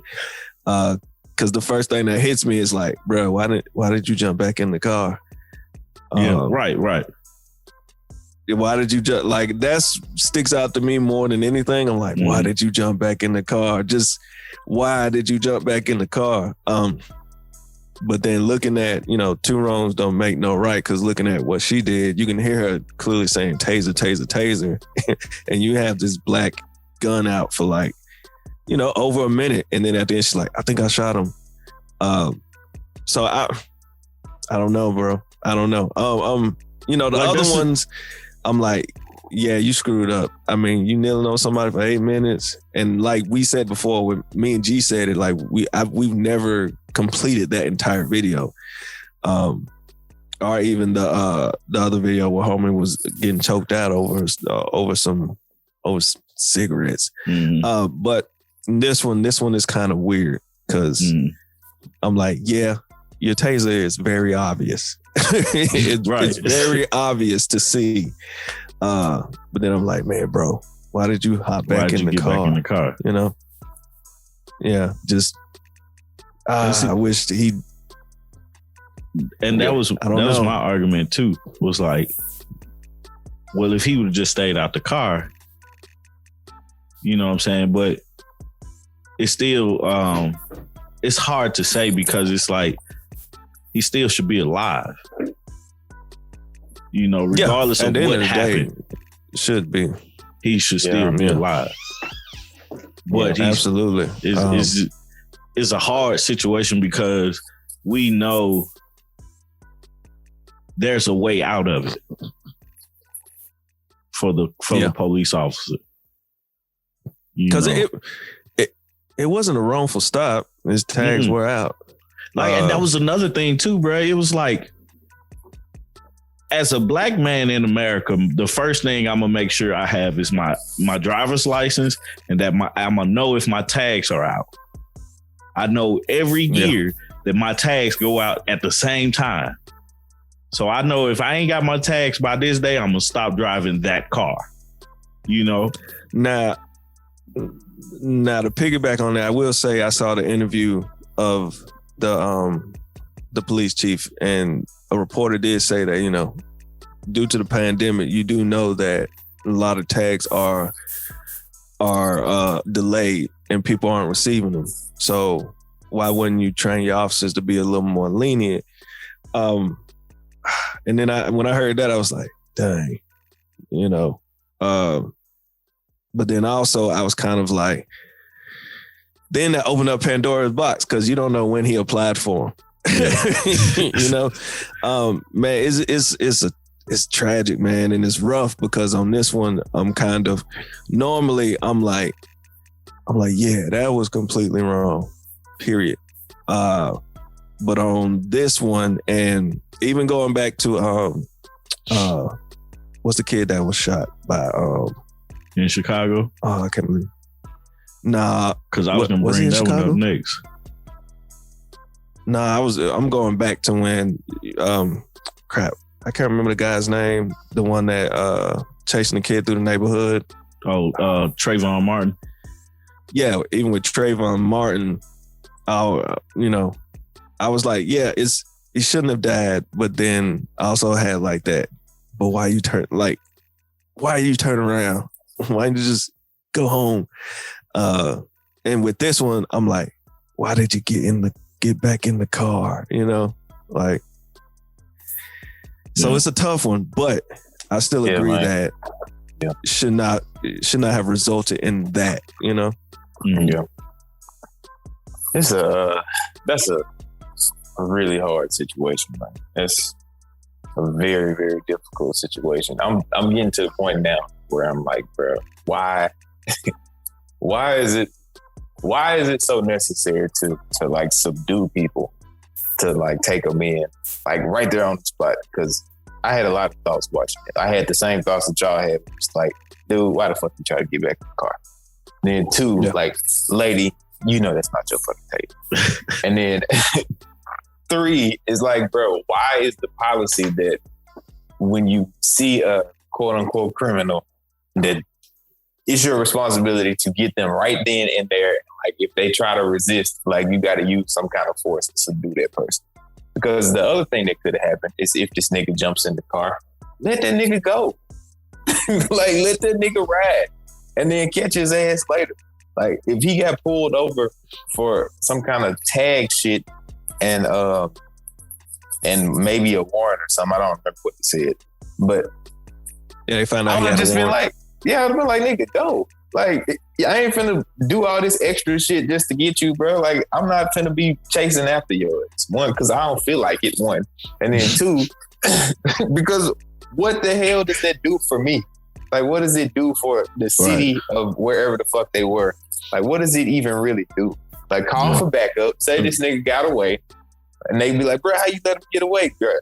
Because the first thing that hits me is like, bro, why did you jump back in the car? Yeah, right. Why did you jump? Like, that sticks out to me more than anything. I'm like, why did you jump back in the car? Just why did you jump back in the car? But then looking at, two wrongs don't make no right, because looking at what she did, you can hear her clearly saying taser, taser, taser. And you have this black gun out for like, over a minute. And then at the end, she's like, I think I shot him. So I don't know, bro. I don't know. The like other ones, I'm like, yeah, you screwed up. I mean, you kneeling on somebody for 8 minutes. And like we said before, when me and G said it, like we've never completed that entire video. Or even the other video where homie was getting choked out over cigarettes. Mm-hmm. But this one is kind of weird, because I'm like, yeah, your taser is very obvious. It's very obvious to see. But then I'm like, man, bro, why did you hop back in the car? Yeah, just I wish he. And that was my argument too. Was like, well, if he would have just stayed out the car, you know what I'm saying? But it's still it's hard to say, because it's like he still should be alive. Regardless of what happened, should be. He should still be alive. But absolutely, it's a hard situation, because we know there's a way out of it for the police officer. Because it wasn't a wrongful stop. His tags were out. And that was another thing too, bro. It was like, as a black man in America, the first thing I'm gonna make sure I have is my driver's license, and that I'm gonna know if my tags are out. I know every year that my tags go out at the same time. So I know if I ain't got my tags by this day, I'm gonna stop driving that car. Now to piggyback on that, I will say I saw the interview of the police chief, and a reporter did say that, due to the pandemic, you do know that a lot of tags are delayed and people aren't receiving them. So why wouldn't you train your officers to be a little more lenient? And then when I heard that, I was like, dang, but then also I was kind of like, then that opened up Pandora's box, because you don't know when he applied for him. Man, it's tragic, man, and it's rough, because on this one, normally I'm like, yeah, that was completely wrong, period. But on this one, and even going back to what's the kid that was shot by in Chicago? Oh, I can't believe. Nah, because I was gonna bring that one up next. Nah, I'm going back to when crap. I can't remember the guy's name. The one that chasing the kid through the neighborhood. Oh, Trayvon Martin. Yeah, even with Trayvon Martin, I was like, yeah, he shouldn't have died. But then I also had like that. But why you turn around? Why didn't you just go home? And with this one, I'm like, why did you get back in the car? So it's a tough one, but I still agree that should not have resulted in that, Yeah. That's a really hard situation, man. It's a very, very difficult situation. I'm getting to the point now where I'm like, bro, why is it so necessary to like subdue people to like take him in, like right there on the spot. Because I had a lot of thoughts watching it. I had the same thoughts that y'all had. It's like, dude, why the fuck you try to get back in the car? Then two, like, lady, you know that's not your fucking tape. And then three is like, bro, why is the policy that when you see a quote unquote criminal, that it's your responsibility to get them right then and there. Like if they try to resist, like you got to use some kind of force to subdue that person. Because the other thing that could have happened is if this nigga jumps in the car, let that nigga go. Like let that nigga ride and then catch his ass later. Like if he got pulled over for some kind of tag shit and maybe a warrant or something, I don't remember what they said, but yeah, they found out. I would have just been like, yeah, I'd have been like, nigga, go. Like, I ain't finna do all this extra shit just to get you, bro. Like, I'm not finna be chasing after yours. One, because I don't feel like it, one. And then two, because what the hell does that do for me? Like, what does it do for the city of wherever the fuck they were? Like, what does it even really do? Like, call for backup, say this nigga got away, and they be like, bro, how you let him get away, girl?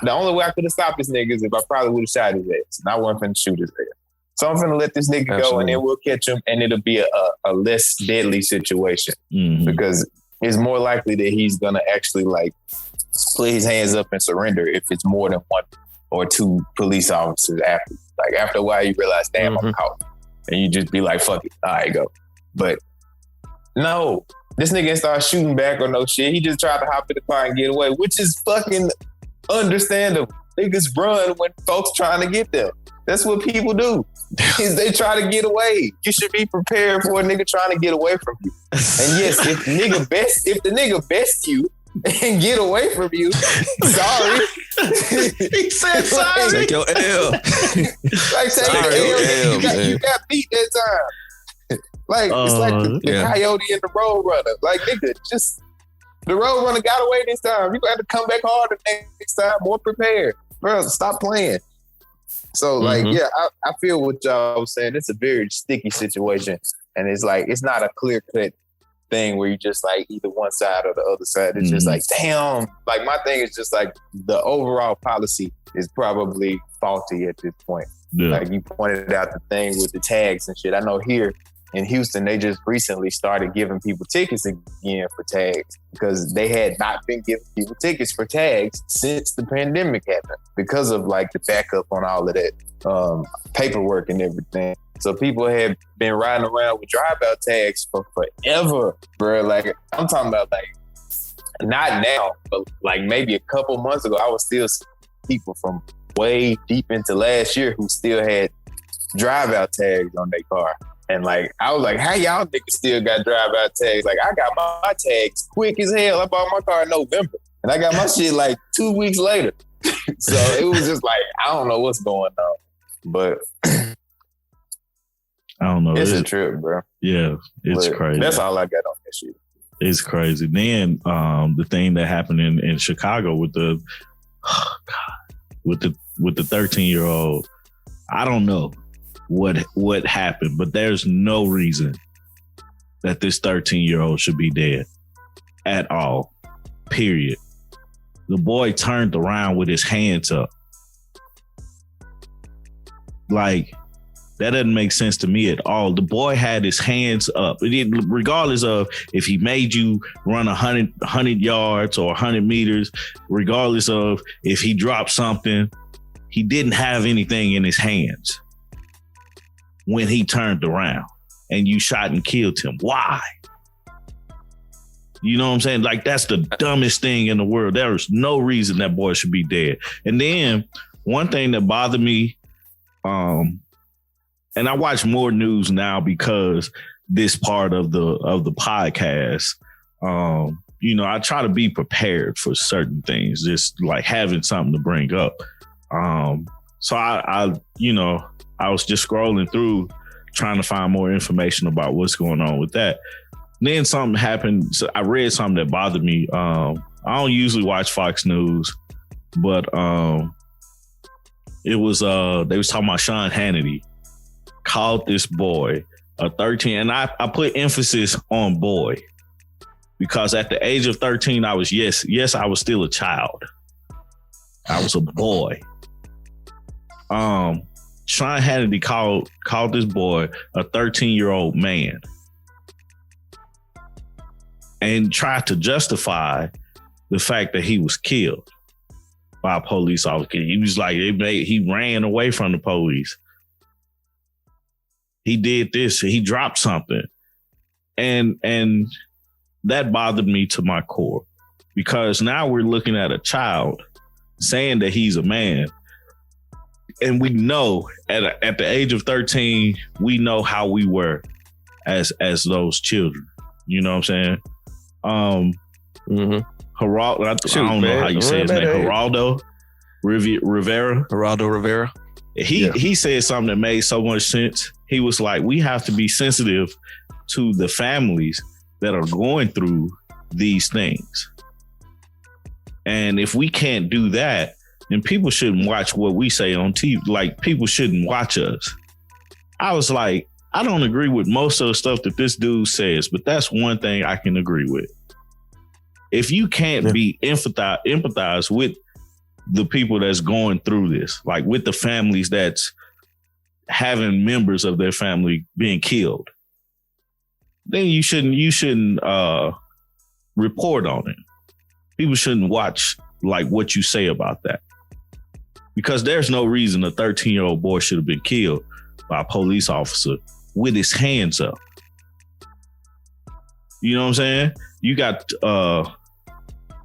The only way I could have stopped this nigga is if I probably would have shot his ass, and I wasn't finna shoot his ass. So I'm finna let this nigga go, and then we'll catch him, and it'll be a less deadly situation because it's more likely that he's gonna actually like put his hands up and surrender if it's more than one or two police officers after. Like after a while, you realize, damn, I'm caught, and you just be like, fuck it, all right, go. But no, this nigga didn't start shooting back or no shit. He just tried to hop in the car and get away, which is fucking understandable. Niggas run when folks trying to get them. That's what people do. Is they try to get away. You should be prepared for a nigga trying to get away from you. And yes, if the nigga best you and get away from you, sorry. He said sorry. Take your L. Like take your L. You got beat that time. Like it's like the coyote and the road runner. Like nigga, just the road runner got away this time. You got to come back harder next time, more prepared. Bro, stop playing. So like, yeah, I feel what y'all was saying. It's a very sticky situation. And it's like, it's not a clear cut thing where you just like either one side or the other side. It's just like, damn. Like my thing is just like the overall policy is probably faulty at this point. Yeah. Like you pointed out the thing with the tags and shit. I know here in Houston, they just recently started giving people tickets again for tags because they had not been giving people tickets for tags since the pandemic happened because of like the backup on all of that paperwork and everything. So people had been riding around with drive-out tags for forever, bro. Like I'm talking about like not now, but like maybe a couple months ago, I was still seeing people from way deep into last year who still had drive-out tags on their car. And like, I was like, how y'all niggas still got drive-out tags? Like, I got my tags quick as hell. I bought my car in November. And I got my shit like 2 weeks later. So it was just like, I don't know what's going on. But I don't know. It's a trip, bro. Yeah, it's crazy. That's all I got on that shit. It's crazy. Then the thing that happened in Chicago with the 13-year-old, I don't know what happened, but there's no reason that this 13-year-old should be dead at all, period. The boy turned around with his hands up. Like, that doesn't make sense to me at all. The boy had his hands up. Regardless of if he made you run 100 yards or 100 meters, regardless of if he dropped something, he didn't have anything in his hands when he turned around and you shot and killed him. Why? You know what I'm saying? Like, that's the dumbest thing in the world. There is no reason that boy should be dead. And then one thing that bothered me, and I watch more news now because this part of the podcast, you know, I try to be prepared for certain things, just like having something to bring up. So I was just scrolling through trying to find more information about what's going on with that. Then something happened. So I read something that bothered me. I don't usually watch Fox News, but it was they was talking about Sean Hannity called this boy a 13, and I put emphasis on boy because at the age of 13, I was I was still a child. I was a boy. Sean Hannity called this boy a 13-year-old man and tried to justify the fact that he was killed by a police officer. He was like, he ran away from the police. He did this. He dropped something. And that bothered me to my core, because now we're looking at a child saying that he's a man. And we know at the age of 13, we know how we were as those children. You know what I'm saying? Geraldo, I don't know how you say his name. Geraldo Rivera. Geraldo Rivera. He said something that made so much sense. He was like, we have to be sensitive to the families that are going through these things. And if we can't do that, then people shouldn't watch what we say on TV. Like, people shouldn't watch us. I was like, I don't agree with most of the stuff that this dude says, but that's one thing I can agree with. If you can't be empathize with the people that's going through this, like with the families that's having members of their family being killed, then you shouldn't report on it. People shouldn't watch like what you say about that, because there's no reason a 13-year-old boy should have been killed by a police officer with his hands up. You know what I'm saying? You got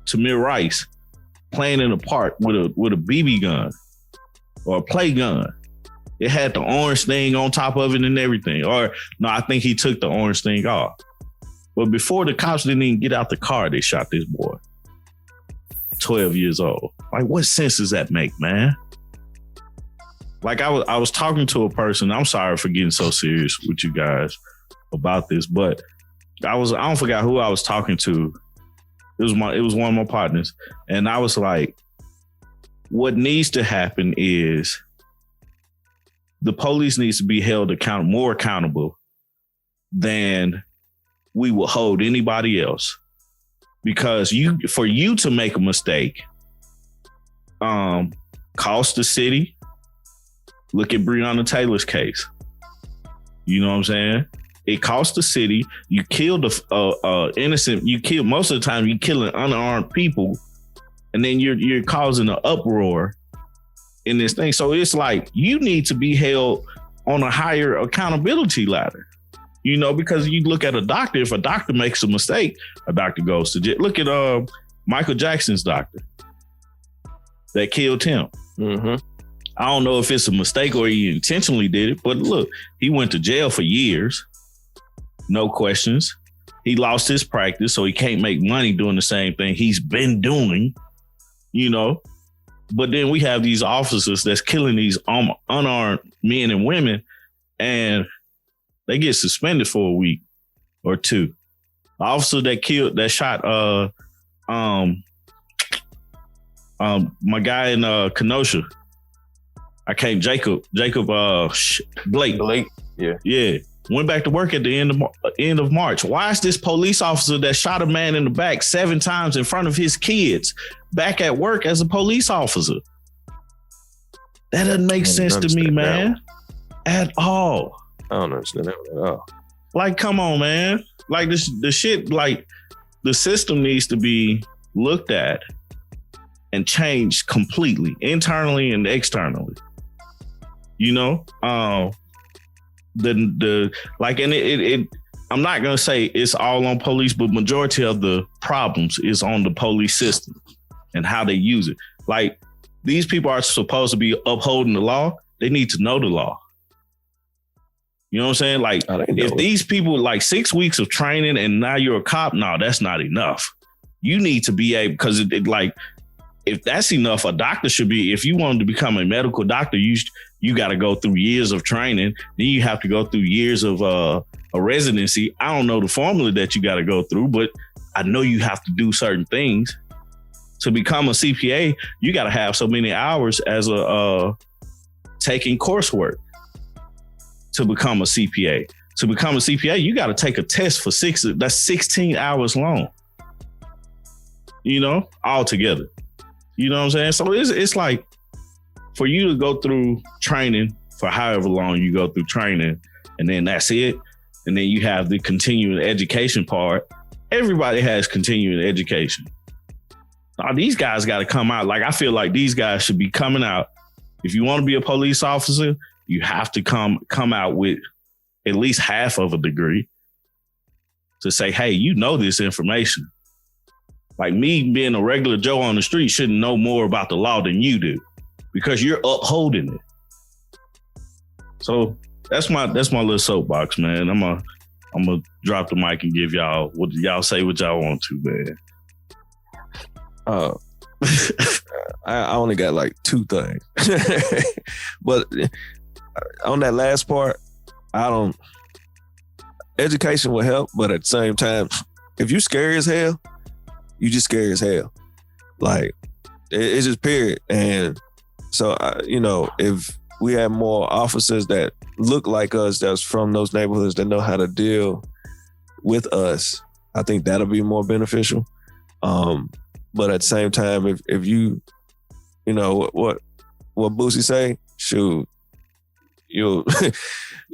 Tamir Rice playing in a park with a BB gun or a play gun. It had the orange thing on top of it and everything. Or no, I think he took the orange thing off. But before the cops didn't even get out the car, they shot this boy. 12 years old. Like, what sense does that make, man? Like, I was talking to a person. I'm sorry for getting so serious with you guys about this, but I don't forget who I was talking to. It was one of my partners. And I was like, what needs to happen is the police needs to be held more accountable than we will hold anybody else. Because for you to make a mistake, cost the city. Look at Breonna Taylor's case. You know what I'm saying? It cost the city. You killed innocent. Most of the time you're killing unarmed people, and then you're causing an uproar in this thing. So it's like you need to be held on a higher accountability ladder. You know, because you look at a doctor. If a doctor makes a mistake, a doctor goes to jail. Look at Michael Jackson's doctor that killed him. Mm-hmm. I don't know if it's a mistake or he intentionally did it, but look, he went to jail for years. No questions. He lost his practice, so he can't make money doing the same thing he's been doing, you know. But then we have these officers that's killing these unarmed men and women, and they get suspended for a week or two. The officer that shot my guy in Kenosha. Jacob Blake. Yeah. Went back to work at the end of March. Why is this police officer that shot a man in the back 7 times in front of his kids back at work as a police officer? That doesn't make sense to me, man. At all. I don't understand that at all. Like, come on, man. Like, the shit, like, the system needs to be looked at and changed completely, internally and externally. You know? I'm not gonna say it's all on police, but majority of the problems is on the police system and how they use it. Like, these people are supposed to be upholding the law. They need to know the law. You know what I'm saying? Like, if these people, like 6 weeks of training and now you're a cop, no, that's not enough. You need to be able, because if that's enough, a doctor should be, if you wanted to become a medical doctor, you got to go through years of training. Then you have to go through years of a residency. I don't know the formula that you got to go through, but I know you have to do certain things. To become a CPA, you got to have so many hours as taking coursework to become a CPA. To become a CPA, you got to take a test for that's 16 hours long. all together. You know what I'm saying? So it's like for you to go through training for however long you go through training, and then that's it. And then you have the continuing education part. Everybody has continuing education. Now, these guys got to come out. Like, I feel like these guys should be coming out. If you want to be a police officer, you have to come out with at least half of a degree to say, hey, this information. Like me being a regular Joe on the street shouldn't know more about the law than you do because you're upholding it. So that's my little soapbox, man. I'm gonna drop the mic and give y'all say what y'all want to, man. I only got like two things, but on that last part, education will help, but at the same time, if you scary as hell, you just scary as hell. Like it's just period. And so if we have more officers that look like us, that's from those neighborhoods that know how to deal with us, I think that'll be more beneficial. But at the same time, if you what Boosie say, shoot, you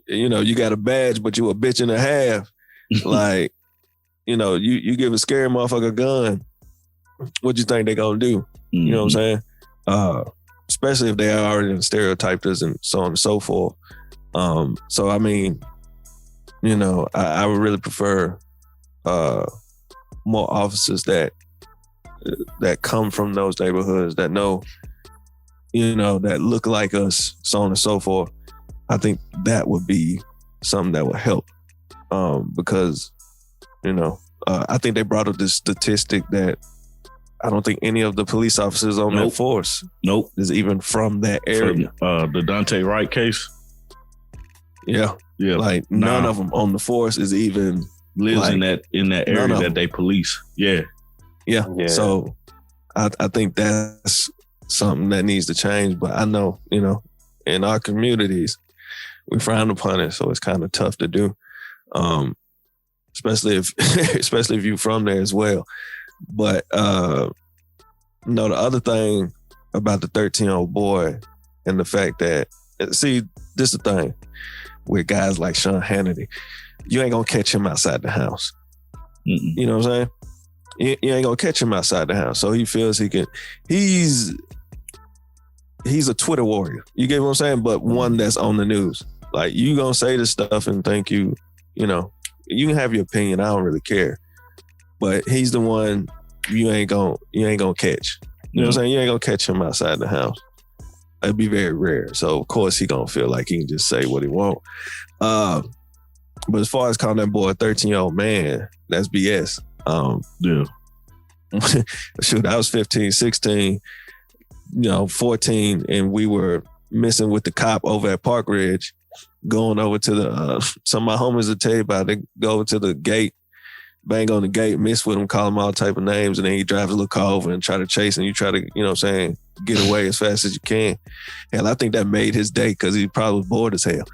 you got a badge, but you a bitch and a half. Like, you give a scary motherfucker a gun, what you think they gonna do? Mm-hmm. You know what I'm saying? Especially if they already stereotyped us and so on and so forth. So I mean, I would really prefer more officers that come from those neighborhoods that know, that look like us, so on and so forth. I think that would be something that would help. Because, I think they brought up this statistic that I don't think any of the police officers on that force is even from that area. The Dante Wright case? Yeah. Like none of them on the force is even lives in that area that they police. Yeah. So I think that's something that needs to change. But I know, in our communities, we frown upon it, so it's kind of tough to do. Especially if you're from there as well. But the other thing about the 13-year-old boy and the fact that, see, this is the thing with guys like Sean Hannity, you ain't gonna catch him outside the house. Mm-mm. You know what I'm saying? You ain't gonna catch him outside the house. So he feels he can. He's a Twitter warrior. You get what I'm saying? But one that's on the news. Like, you gonna say this stuff and think you can have your opinion. I don't really care. But he's the one you ain't gonna catch. You know what I'm saying? You ain't gonna catch him outside the house. It'd be very rare. So of course he gonna feel like he can just say what he want. But as far as calling that boy a 13-year-old man, that's BS. Shoot, I was 15, 16, 14, and we were messing with the cop over at Park Ridge, going over to the, some of my homies will tell you about it. They go over to the gate, bang on the gate, mess with him, call him all type of names, and then he drives a little car over and try to chase, and you try to, get away as fast as you can. And I think that made his day because he probably was bored as hell.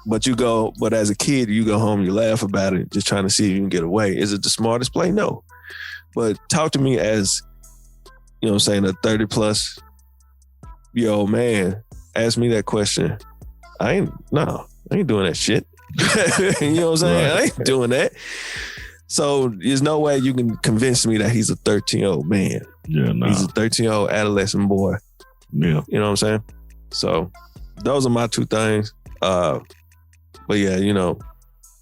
But as a kid, you go home, you laugh about it, just trying to see if you can get away. Is it the smartest play? No. But talk to me as, a 30+ year old man. Ask me that question. I ain't doing that shit. You know what I'm saying? Right. I ain't doing that. So there's no way you can convince me that he's a 13-year-old man. Yeah, no. He's a 13-year-old adolescent boy. Yeah. You know what I'm saying? So those are my two things. But yeah,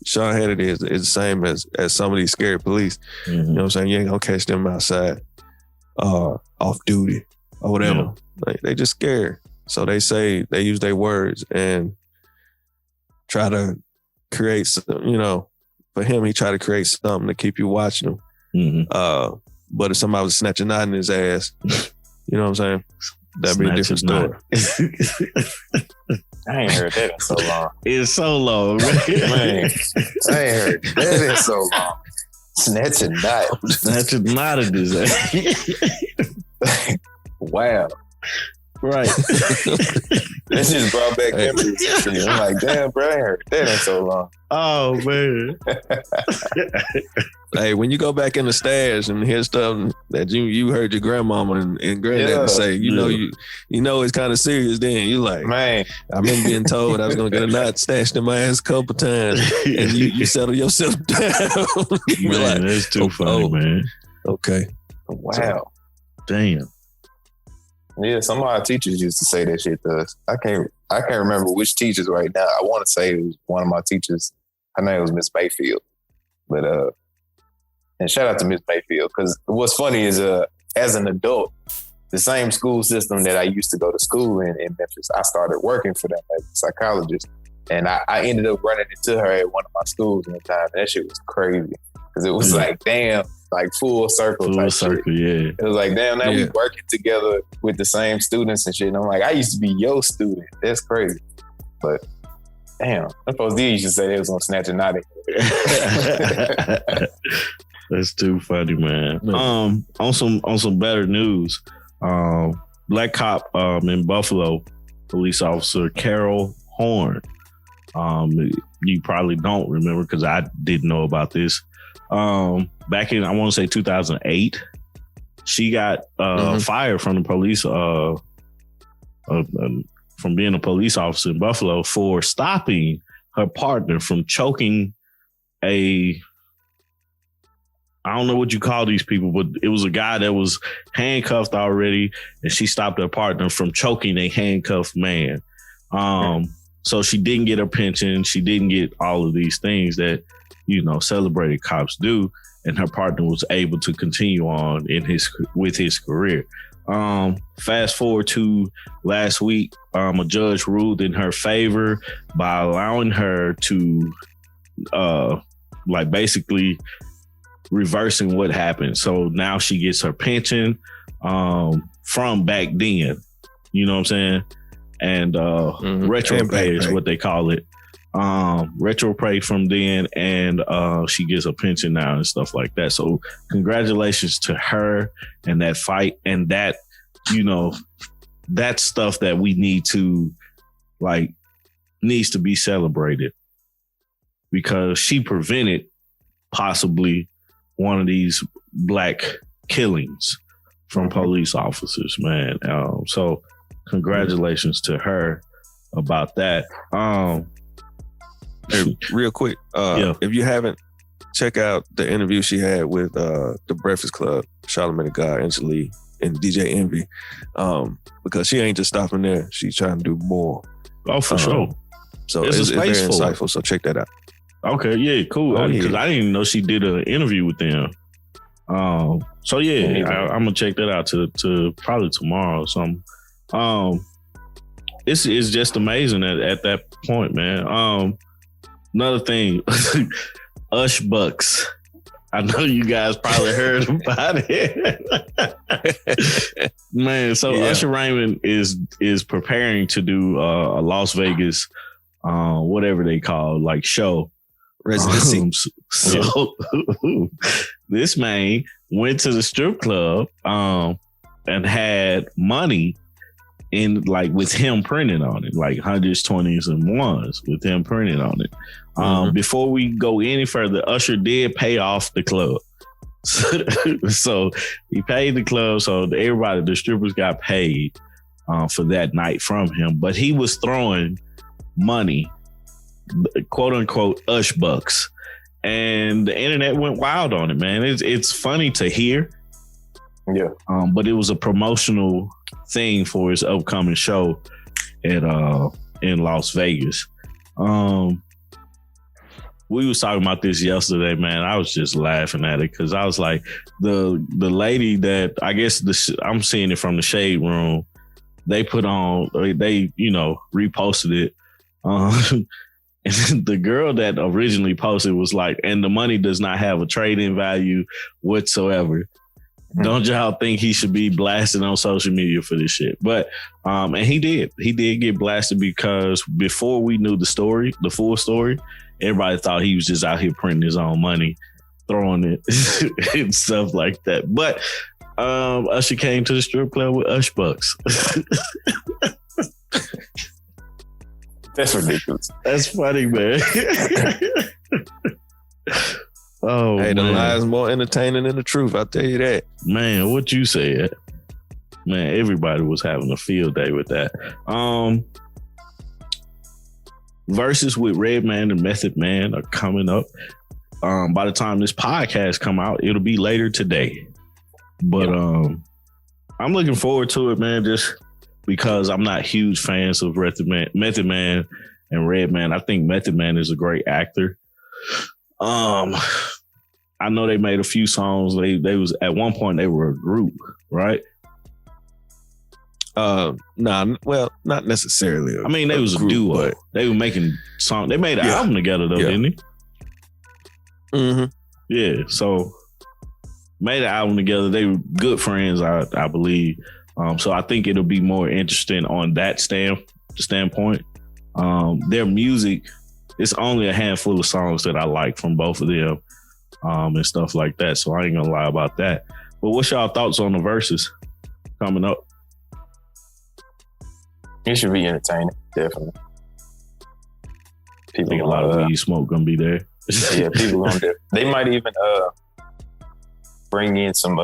Sean Hannity is the same as some of these scary police. Mm-hmm. You know what I'm saying? You ain't gonna catch them outside off duty or whatever. Yeah. Like, they just scared. So they use their words and try to create some, for him, he tried to create something to keep you watching him. Mm-hmm. But if somebody was snatching a knot in his ass, you know what I'm saying? That'd be a different story. I ain't heard that in so long. It's so long, man. I ain't heard that in so long. Snatching knot. Snatching knot in his ass. Wow. Right. That just brought back memories. And shit. I'm like, damn, bro, I ain't heard that in so long. Oh man. Hey, when you go back in the stash and hear stuff that you heard your grandmama and granddad say, you know it's kind of serious. Then you like, Man, I remember being told I was gonna get a knot stashed in my ass a couple times, and you settle yourself down. You be Man, like, that's too funny, man. Okay, wow. Damn. Yeah, some of our teachers used to say that shit to us. I can't remember which teachers right now. I want to say it was one of my teachers. Her name was Miss Mayfield. But and shout out to Miss Mayfield, because what's funny is as an adult, the same school system that I used to go to school in Memphis, I started working for them as a psychologist. And I ended up running into her at one of my schools one time. And that shit was crazy. Because it was like, damn, like full circle. Full circle, yeah. It was like, damn, now we working together with the same students and shit. And I'm like, I used to be your student. That's crazy. But damn, I suppose these used to say they was gonna snatch a knot. That's too funny, man. On some better news, black cop in Buffalo, police officer Carol Horn. You probably don't remember because I didn't know about this. Back in, I want to say 2008, she got fired from the police from being a police officer in Buffalo for stopping her partner from choking I don't know what you call these people, but it was a guy that was handcuffed already, and she stopped her partner from choking a handcuffed man. So she didn't get her pension. She didn't get all of these things that, celebrated cops do, and her partner was able to continue on with his career. Fast forward to last week, a judge ruled in her favor by allowing her to, basically reversing what happened. So now she gets her pension from back then. You know what I'm saying? And retro pay is what they call it. Retro pay from then, and she gets a pension now and stuff like that. So congratulations to her and that fight, and that, that stuff that we need to needs to be celebrated, because she prevented possibly one of these black killings from police officers, man. So congratulations to her about that. Hey, real quick, if you haven't, check out the interview she had with the Breakfast Club, Charlamagne tha God, Angela, and DJ Envy, because she ain't just stopping there. She's trying to do more. Oh, for sure. So it's very insightful. So check that out. Okay, yeah, cool. Because I didn't even know she did an interview with them. So yeah, I'm gonna check that out to probably tomorrow or something. It's just amazing at that point, man. Another thing, Ush Bucks. I know you guys probably heard about it. Man, so Usher Raymond is preparing to do a Las Vegas, whatever they call show. Residency. So this man went to the strip club and had money in with him printed on it, hundreds, 20s, and ones with him printed on it. Before we go any further, Usher did pay off the club. So he paid the club. So everybody, the strippers got paid for that night from him. But he was throwing money, quote unquote, Ush Bucks. And the internet went wild on it, man. It's funny to hear. Yeah. But it was a promotional thing for his upcoming show in Las Vegas. We was talking about this yesterday, man. I was just laughing at it because I was like, the lady that I guess I'm seeing it from the Shade Room. They put on, they reposted it. And the girl that originally posted was like, and the money does not have a trade-in value whatsoever. Don't y'all think he should be blasted on social media for this shit? But and he did get blasted because before we knew the full story, everybody thought he was just out here printing his own money, throwing it and stuff like that. But Usher came to the strip club with Ush Bucks. That's ridiculous. That's funny, man. Oh, hey, the man. lie's more entertaining than the truth. I'll tell you that. Man, what you said. Man, everybody was having a field day with that. Verses with Redman and Method Man are coming up. By the time this podcast come out, it'll be later today. But I'm looking forward to it, man, just because I'm not huge fans of Method Man and Redman. I think Method Man is a great actor. I know they made a few songs. They was at one point they were a group, right? Nah, well, not necessarily. I mean, they was a duo. But they were making songs. They made an album together though, didn't they? Mm-hmm. Yeah. So made an album together. They were good friends, I believe. So I think it'll be more interesting on that standpoint. Their music, it's only a handful of songs that I like from both of them, and stuff like that. So I ain't gonna lie about that. But what's y'all thoughts on the verses coming up? It should be entertaining, definitely. I think a lot of weed smoke gonna be there. Yeah, people gonna do. They might even bring in some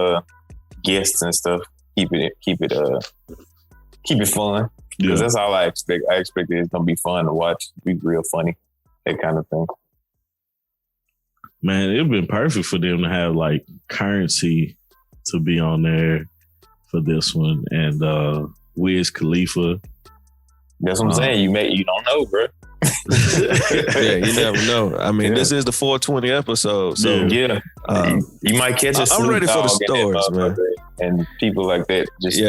guests and stuff. Keep it fun. Because that's all I expect. I expect it's gonna be fun to watch, be real funny, that kind of thing. Man, it'd been perfect for them to have like Currency to be on there for this one, and Wiz Khalifa. That's what I'm saying. You don't know, bro. Yeah, you never know. I mean, this is the 420 episode, so yeah, you might catch a I'm ready for the stories, man, and people like that just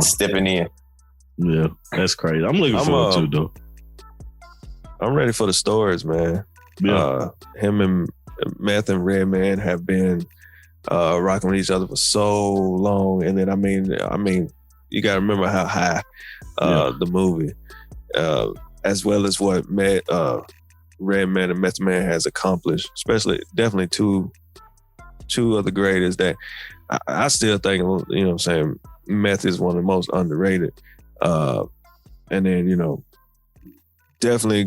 stepping in. Yeah, that's crazy. I'm looking forward to it, though. I'm ready for the stories, man. Yeah. Him and Meth and Redman have been rocking with each other for so long, and then I mean, you got to remember how high the movie, as well as what Redman and Meth Man has accomplished, definitely two of the greatest that I still think, you know what I'm saying, Meth is one of the most underrated. And then, you know, definitely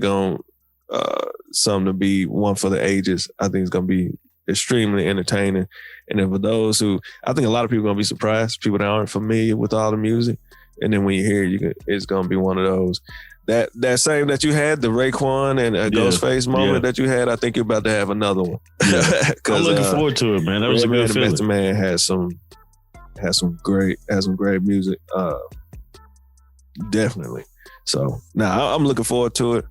something to be one for the ages. I think it's going to be extremely entertaining. And then for those who, I think a lot of people are going to be surprised, people that aren't familiar with all the music. And then when you hear it, it's going to be one of those. That same that you had, the Raekwon and Ghostface moment that you had, I think you're about to have another one. Yeah. I'm looking forward to it, man. That was a good feeling. Method Man has some great music. Definitely. So now I'm looking forward to it.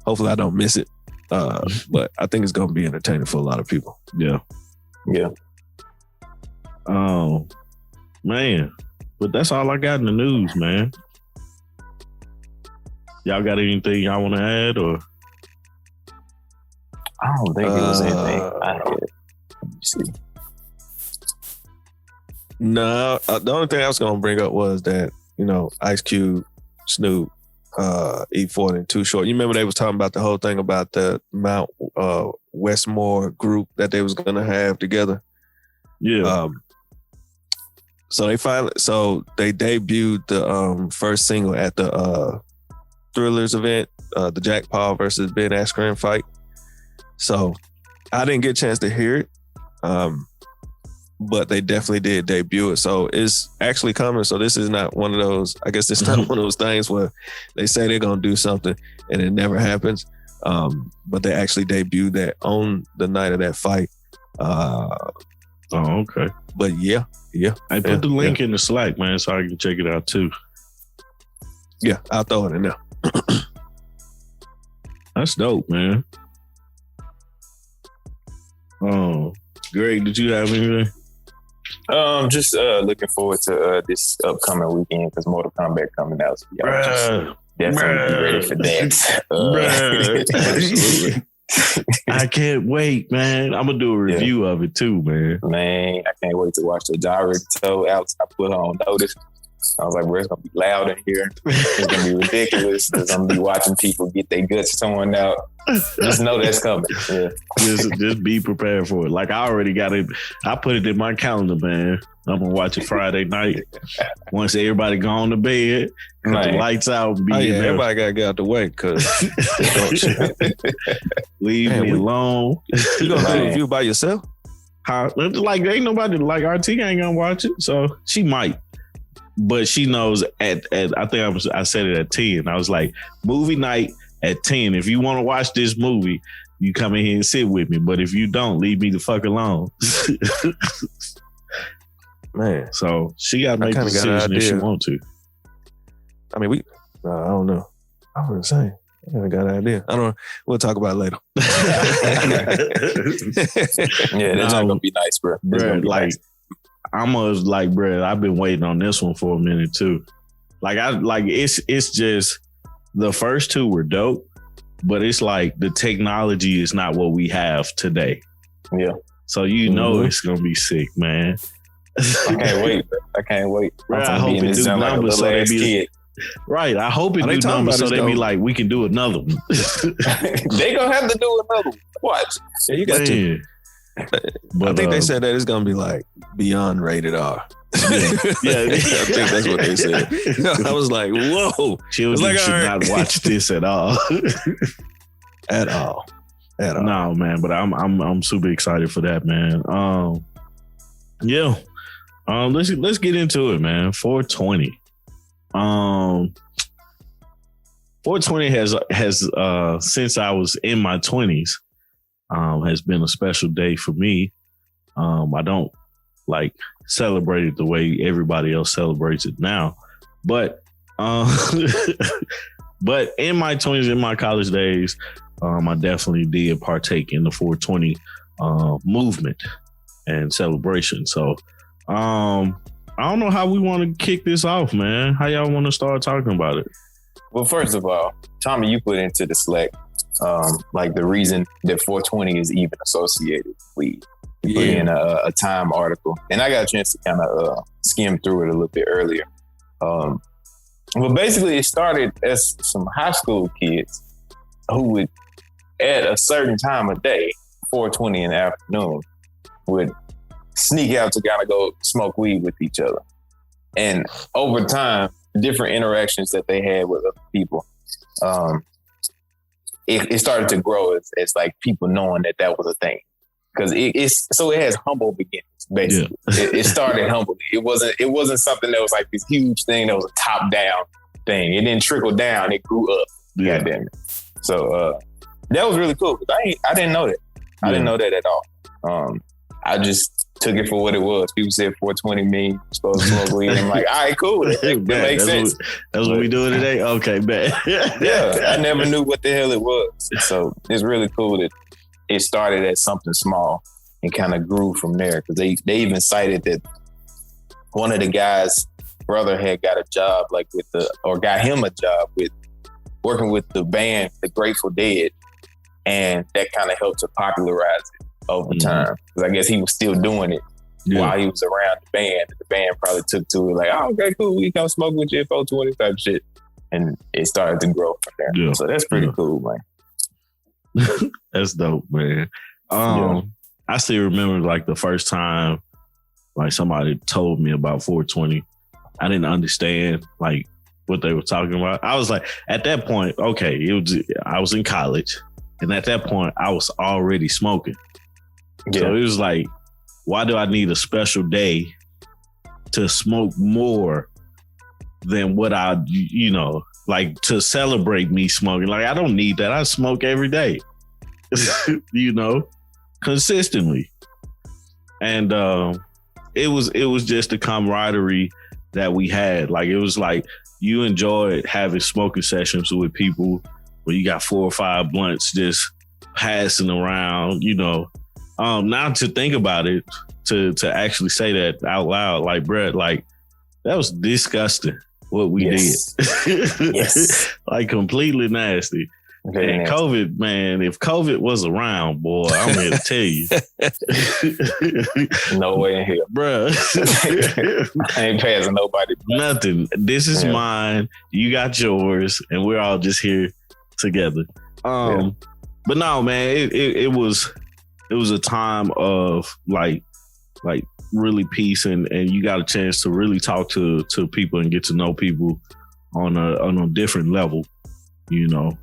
Hopefully I don't miss it. But I think it's going to be entertaining for a lot of people. Yeah. Yeah. Oh, man. But that's all I got in the news, man. Y'all got anything y'all want to add, or? I don't think it was anything I had. Let me see. No, the only thing I was going to bring up was that, you know, Ice Cube, Snoop, E40 and Too Short. You remember they was talking about the whole thing about the Mount Westmore group that they was going to have together. Yeah. So they debuted the first single at the Thrillers event, the Jack Paul versus Ben Askren fight. So I didn't get a chance to hear it, but they definitely did debut it. So it's actually coming. So this is not one of those, I guess it's not one of those things where they say they're going to do something and it never happens. But they actually debuted that on the night of that fight. Oh, okay. But yeah. I put the link in the Slack, man, so I can check it out too. Yeah, I'll throw it in there. That's dope, man. Oh, Greg, did you have anything? Just looking forward to this upcoming weekend because Mortal Kombat coming out. So y'all just definitely be ready for that. Absolutely. I can't wait, man. I'm gonna do a review of it too, man. Man, I can't wait to watch the Naruto. Alex, I put her on notice. I was like, bro, it's gonna be loud in here. It's gonna be ridiculous. Cause I'm gonna be watching people get their guts torn out. Just know that's coming. Yeah. Just be prepared for it. Like I already got it. I put it in my calendar, man. I'm gonna watch it Friday night. Once everybody gone to bed, cut the lights out. Be in there. Everybody gotta get out the way because leave me alone. You gonna do a review by yourself? Like ain't nobody like RT ain't gonna watch it, so she might. But she knows at I think I said it at 10. I was like, movie night at 10. If you want to watch this movie, you come in here and sit with me. But if you don't, leave me the fuck alone. Man. So she got to make the decision if she want to. I mean, I don't know. I was insane. I got an idea. I don't know. We'll talk about it later. Yeah, that's not gonna be nice, bro. Like, nice. Bro, I've been waiting on this one for a minute too. It's just the first two were dope, but it's like the technology is not what we have today. Yeah. So know it's gonna be sick, man. I can't wait. I can't wait. Bro, I hope it do numbers so they be right. I hope it do numbers so they be like, we can do another one. They gonna have to do another one. What? Yeah, you got to. But I think they said that it's gonna be like beyond rated R. Yeah, I think that's what they said. I was like, whoa. Children should not watch this at all. At all. No, man, but I'm super excited for that, man. Yeah. Let's get into it, man. 420. 420 has since I was in my 20s, has been a special day for me. I don't like celebrate it the way everybody else celebrates it now, but but in my 20s, in my college days, I definitely did partake in the 420 movement and celebration. So I don't know how we want to kick this off, man. How y'all want to start talking about it? Well, first of all, Tommy, you put into the Slack like the reason that 420 is even associated with weed. You put in a Time article, and I got a chance to kind of skim through it a little bit earlier. But basically, it started as some high school kids who would, at a certain time of day, 420 in the afternoon, would sneak out to kind of go smoke weed with each other. And over time, different interactions that they had with other people, it started to grow as like people knowing that was a thing. Because it has humble beginnings, basically. Yeah. It started humbly. It wasn't something that was like this huge thing that was a top down thing. It didn't trickle down. It grew up. Yeah. Goddamn it. So that was really cool. I didn't know that. I didn't know that at all. I just took it for what it was. People said 420 mean supposed to smoke weed. I'm like, all right, cool. That makes sense. That's what we doing today? Okay, bet. Yeah, I never knew what the hell it was. So it's really cool that it started as something small and kind of grew from there. Because they even cited that one of the guys' brother had got a job got him a job with working with the band, The Grateful Dead. And that kind of helped to popularize it over time. Because I guess he was still doing it while he was around the band. The band probably took to it like, oh, okay, cool. We come smoke with you at 420 type shit. And it started to grow from there. Yeah. So that's pretty cool, man. That's dope, man. I still remember like the first time like somebody told me about 420. I didn't understand like what they were talking about. I was like, at that point, okay, I was in college, and at that point I was already smoking. Yeah. So it was like, why do I need a special day to smoke more than what like to celebrate me smoking? Like, I don't need that. I smoke every day, consistently. And it was just the camaraderie that we had. Like, it was like you enjoyed having smoking sessions with people where you got 4 or 5 blunts just passing around, Now to think about it, to actually say that out loud, like, Brett, like, that was disgusting what we did. Yes. Like, completely nasty. Very And nasty. COVID, man, if COVID was around, boy, I'm here to tell you. No way in hell. Bruh. I ain't passing nobody. Nothing. This is Yeah. mine. You got yours, and we're all just here together. But no, man, it was a time of like really peace, and you got a chance to really talk to people and get to know people on a different level, you know.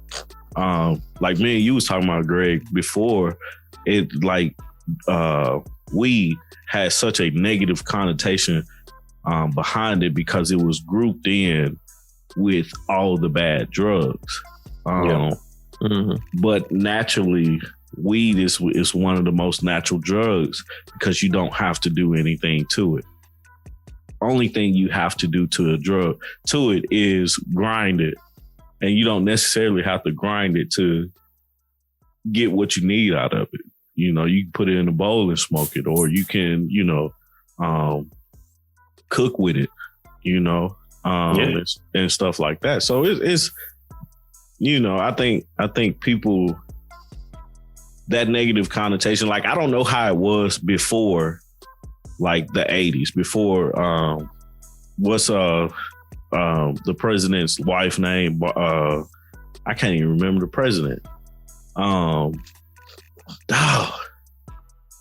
Like me and you was talking about, Greg, before, it like weed had such a negative connotation behind it because it was grouped in with all the bad drugs. But naturally, weed is one of the most natural drugs because you don't have to do anything to it. Only thing you have to do to it is grind it. And you don't necessarily have to grind it to get what you need out of it. You know, you can put it in a bowl and smoke it, or you can, you know, cook with it, you know, and stuff like that. So it's, you know, I think people, that negative connotation, like, I don't know how it was before, like the 80s, before, what's the president's wife name? I can't even remember the president.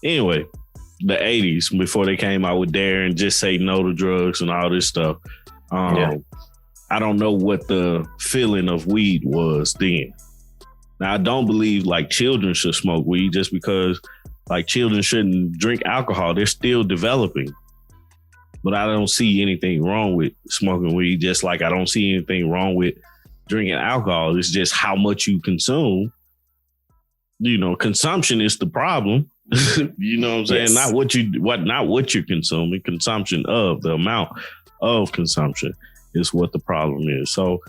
Anyway, the 80s, before they came out with Dare and Just Say No to Drugs and all this stuff. I don't know what the feeling of weed was then. Now, I don't believe like children should smoke weed just because like children shouldn't drink alcohol. They're still developing. But I don't see anything wrong with smoking weed, just like I don't see anything wrong with drinking alcohol. It's just how much you consume. You know, consumption is the problem. You know what I'm saying? Yes. Not what you're consuming. Consumption of the amount of consumption is what the problem is. So,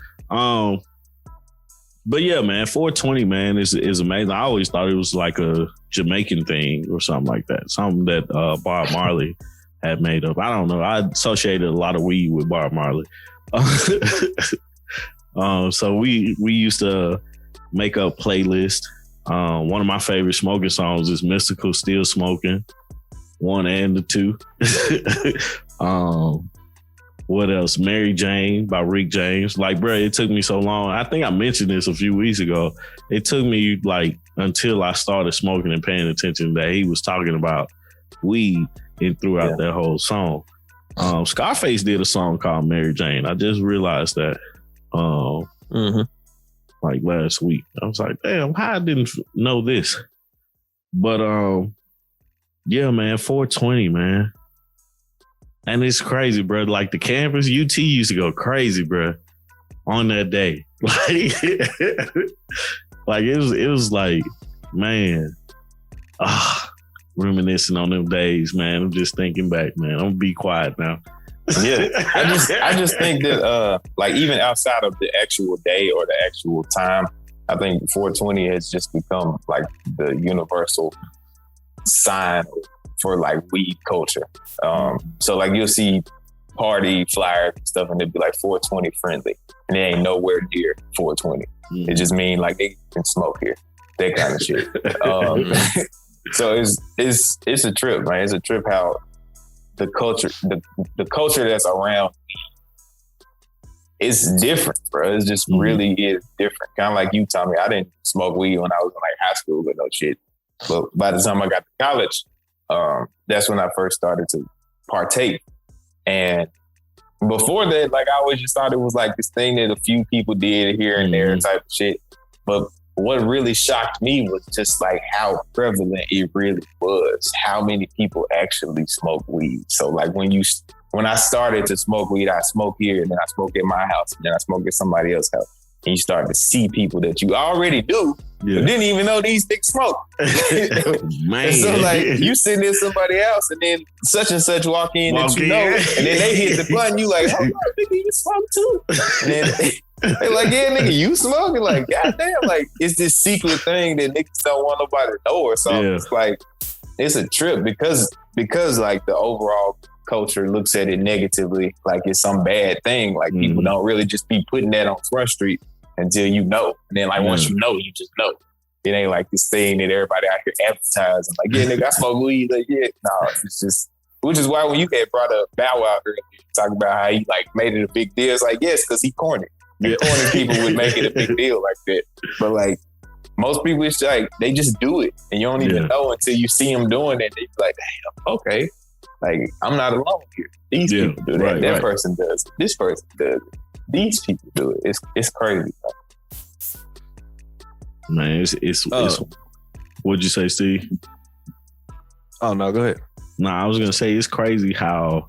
but yeah, man, 420, man, is amazing. I always thought it was like a Jamaican thing or something like that. Something that Bob Marley had made up. I don't know. I associated a lot of weed with Bob Marley. So we used to make up playlists. One of my favorite smoking songs is Mystical Still Smoking, 1 and the 2. What else? Mary Jane by Rick James. Like, bro, it took me so long. I think I mentioned this a few weeks ago. It took me like until I started smoking and paying attention that he was talking about weed and throughout that whole song. Scarface did a song called Mary Jane. I just realized that like last week. I was like, damn, how I didn't know this. But yeah, man, 420, man. And it's crazy, bro. Like the campus, UT used to go crazy, bro, on that day. Like it was like, man, reminiscing on them days, man. I'm just thinking back, man. I'm gonna be quiet now. Yeah, I just think that like even outside of the actual day or the actual time, I think 420 has just become like the universal sign for like weed culture. So like you'll see party flyers and stuff, and they'll be like 420 friendly, and they ain't nowhere near 420. It just mean like they can smoke here, that kind of shit. So it's a trip, man. It's a trip how the culture that's around is different, bro. It's just really is different. Kind of like you, Tommy. I didn't smoke weed when I was in like high school or no shit. But by the time I got to college, that's when I first started to partake. And before that, like I always just thought it was like this thing that a few people did here and there type of shit. But what really shocked me was just like how prevalent it really was, how many people actually smoke weed. So like when I started to smoke weed, I smoke here and then I smoke at my house and then I smoke at somebody else's house. And you start to see people that you already knew, but didn't even know these niggas smoke. Man. And so like you sitting there somebody else and then such and such walk in that you know, and then they hit the button, you like, oh, nigga, you smoke too. And then they're like, yeah, nigga, you smoking? Like, goddamn, like it's this secret thing that niggas don't want nobody to know or something. Yeah. It's like, it's a trip because like the overall culture looks at it negatively, like it's some bad thing. Like people don't really just be putting that on Front Street. until you know. And then like once you know, you just know. It ain't like this thing that everybody out here advertising. Like, yeah, nigga, I smoke weed. Like, yeah, no, it's just, which is why when you had brought up Bow Wow earlier, talking about how he like made it a big deal. It's like, yes, because he corny. And corny people would make it a big deal like that. But like most people, it's like they just do it, and you don't even know until you see them doing it. They be like, damn, okay, like I'm not alone here. These people do that. That person does it. This person does it. These people do it. It's crazy. Man, it's what'd you say, Steve? Oh no, go ahead. No, I was gonna say it's crazy how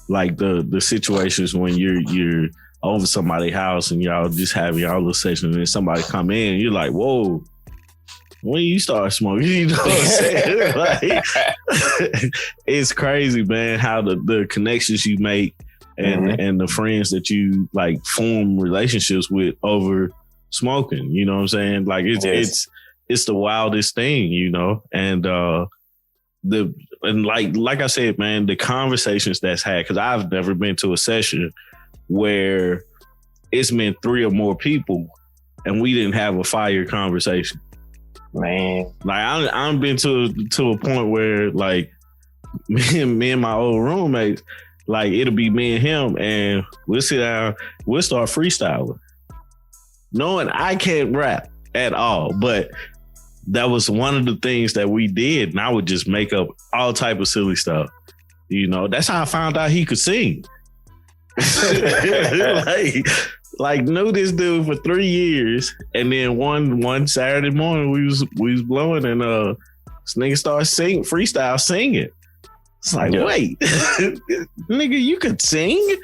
like the situations when you're over somebody's house and y'all just having y'all little session and then somebody come in, you're like, whoa, when you start smoking, you know what I'm saying? Like, it's crazy, man, how the connections you make and the friends that you like form relationships with over smoking, you know what I'm saying? Like it's the wildest thing, you know, and like I said, man, the conversations that's had, because I've never been to a session where it's been 3 or more people and we didn't have a fire conversation. Man, like I've been to a point where like me and my old roommates, like it'll be me and him, and we'll sit down, we'll start freestyling, knowing I can't rap at all, but that was one of the things that we did, and I would just make up all type of silly stuff. You know, that's how I found out he could sing. like knew this dude for 3 years, and then one Saturday morning we was blowing, and this nigga started freestyle singing. It's like, wait, nigga, you could sing?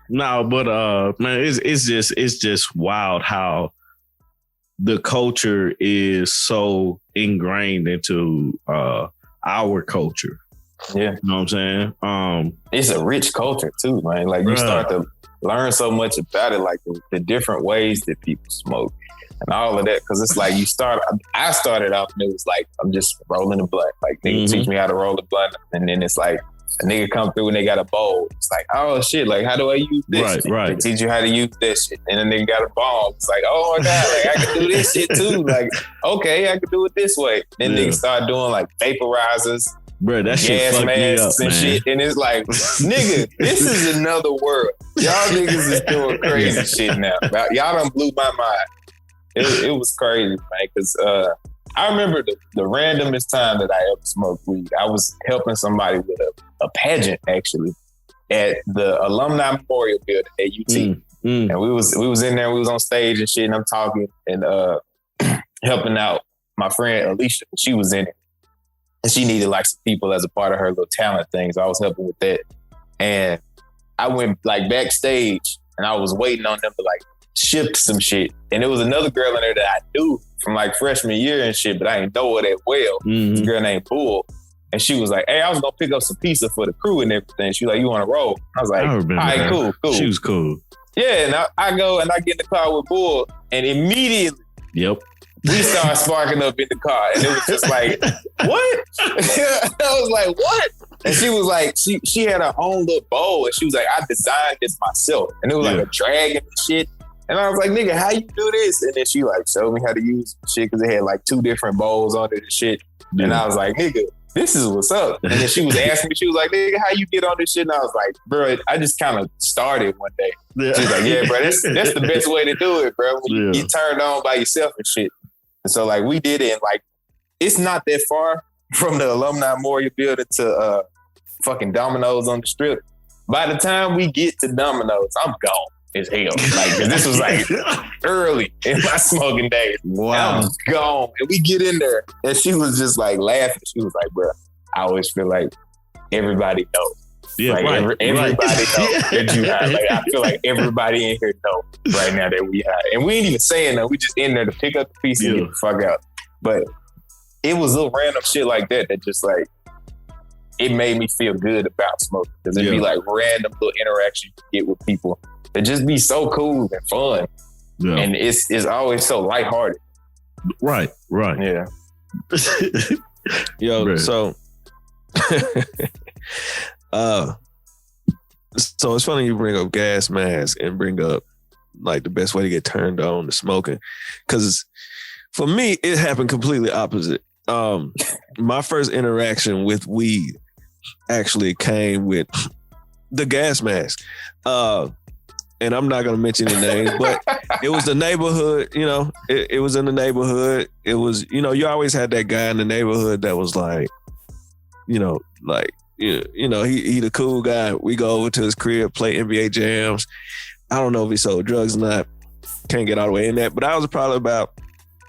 No, but man, it's just wild how the culture is so ingrained into our culture. Yeah. You know what I'm saying? It's a rich culture too, man. Like you start to learn so much about it, like the different ways that people smoke and all of that. Cause it's like I started out and it was like, I'm just rolling a blunt. Like they teach me how to roll a blunt. And then it's like a nigga come through and they got a bowl. It's like, oh shit, like how do I use this? Right. They teach you how to use this shit. And then they got a bomb. It's like, oh my God, like I can do this shit too. Like, okay, I can do it this way. Then niggas start doing like vaporizers. Bro, that shit fucked me up, and man. Shit. And it's like, nigga, this is another world. Y'all niggas is doing crazy shit now. Y'all done blew my mind. It was crazy, man, because I remember the randomest time that I ever smoked weed. I was helping somebody with a pageant, actually, at the Alumni Memorial Building at UT. And we was in there, we was on stage and shit, and I'm talking and helping out my friend Alicia. She was in it. And she needed like some people as a part of her little talent thing. So I was helping with that. And I went like backstage and I was waiting on them to like shift some shit. And there was another girl in there that I knew from like freshman year and shit, but I didn't know her that well. This girl named Bull. And she was like, hey, I was gonna pick up some pizza for the crew and everything. She was like, you wanna roll? I was like, all right, cool. She was cool. Yeah, and I go and I get in the car with Bull and immediately we started sparking up in the car, and it was just like, what? I was like, what? And she was like, she had her own little bowl, and she was like, I designed this myself. And it was like a dragon and shit. And I was like, nigga, how you do this? And then she like showed me how to use shit, because it had like 2 different bowls on it and shit. Yeah. And I was like, nigga, this is what's up. And then she was asking me, she was like, nigga, how you get on this shit? And I was like, bro, I just kind of started one day. Yeah. She was like, yeah, bro, that's the best way to do it, bro. When you get turned on by yourself and shit. And so like we did it, and like it's not that far from the Alumni Memorial Building to fucking Domino's on the Strip. By the time we get to Domino's, I'm gone as hell. Like this was like early in my smoking days. Wow, I'm gone. And we get in there, and she was just like laughing. She was like, "Bro, I always feel like everybody knows." Yeah, like everybody knows that you high. Like I feel like everybody in here knows right now that we high. And we ain't even saying that. We just in there to pick up the piece and get the fuck out. But it was little random shit like that just like, it made me feel good about smoking. Because it'd be like random little interactions you get with people that just be so cool and fun. Yeah. And it's always so lighthearted. Right. Yeah. Yo, so So it's funny you bring up gas mask and bring up like the best way to get turned on to smoking. Because for me, it happened completely opposite. My first interaction with weed actually came with the gas mask. And I'm not gonna mention any names, but it was the neighborhood, you know, it was in the neighborhood. It was, you know, you always had that guy in the neighborhood that was like, you know, he the cool guy. We go over to his crib, play NBA jams. I don't know if he sold drugs or not. Can't get all the way in that, but I was probably about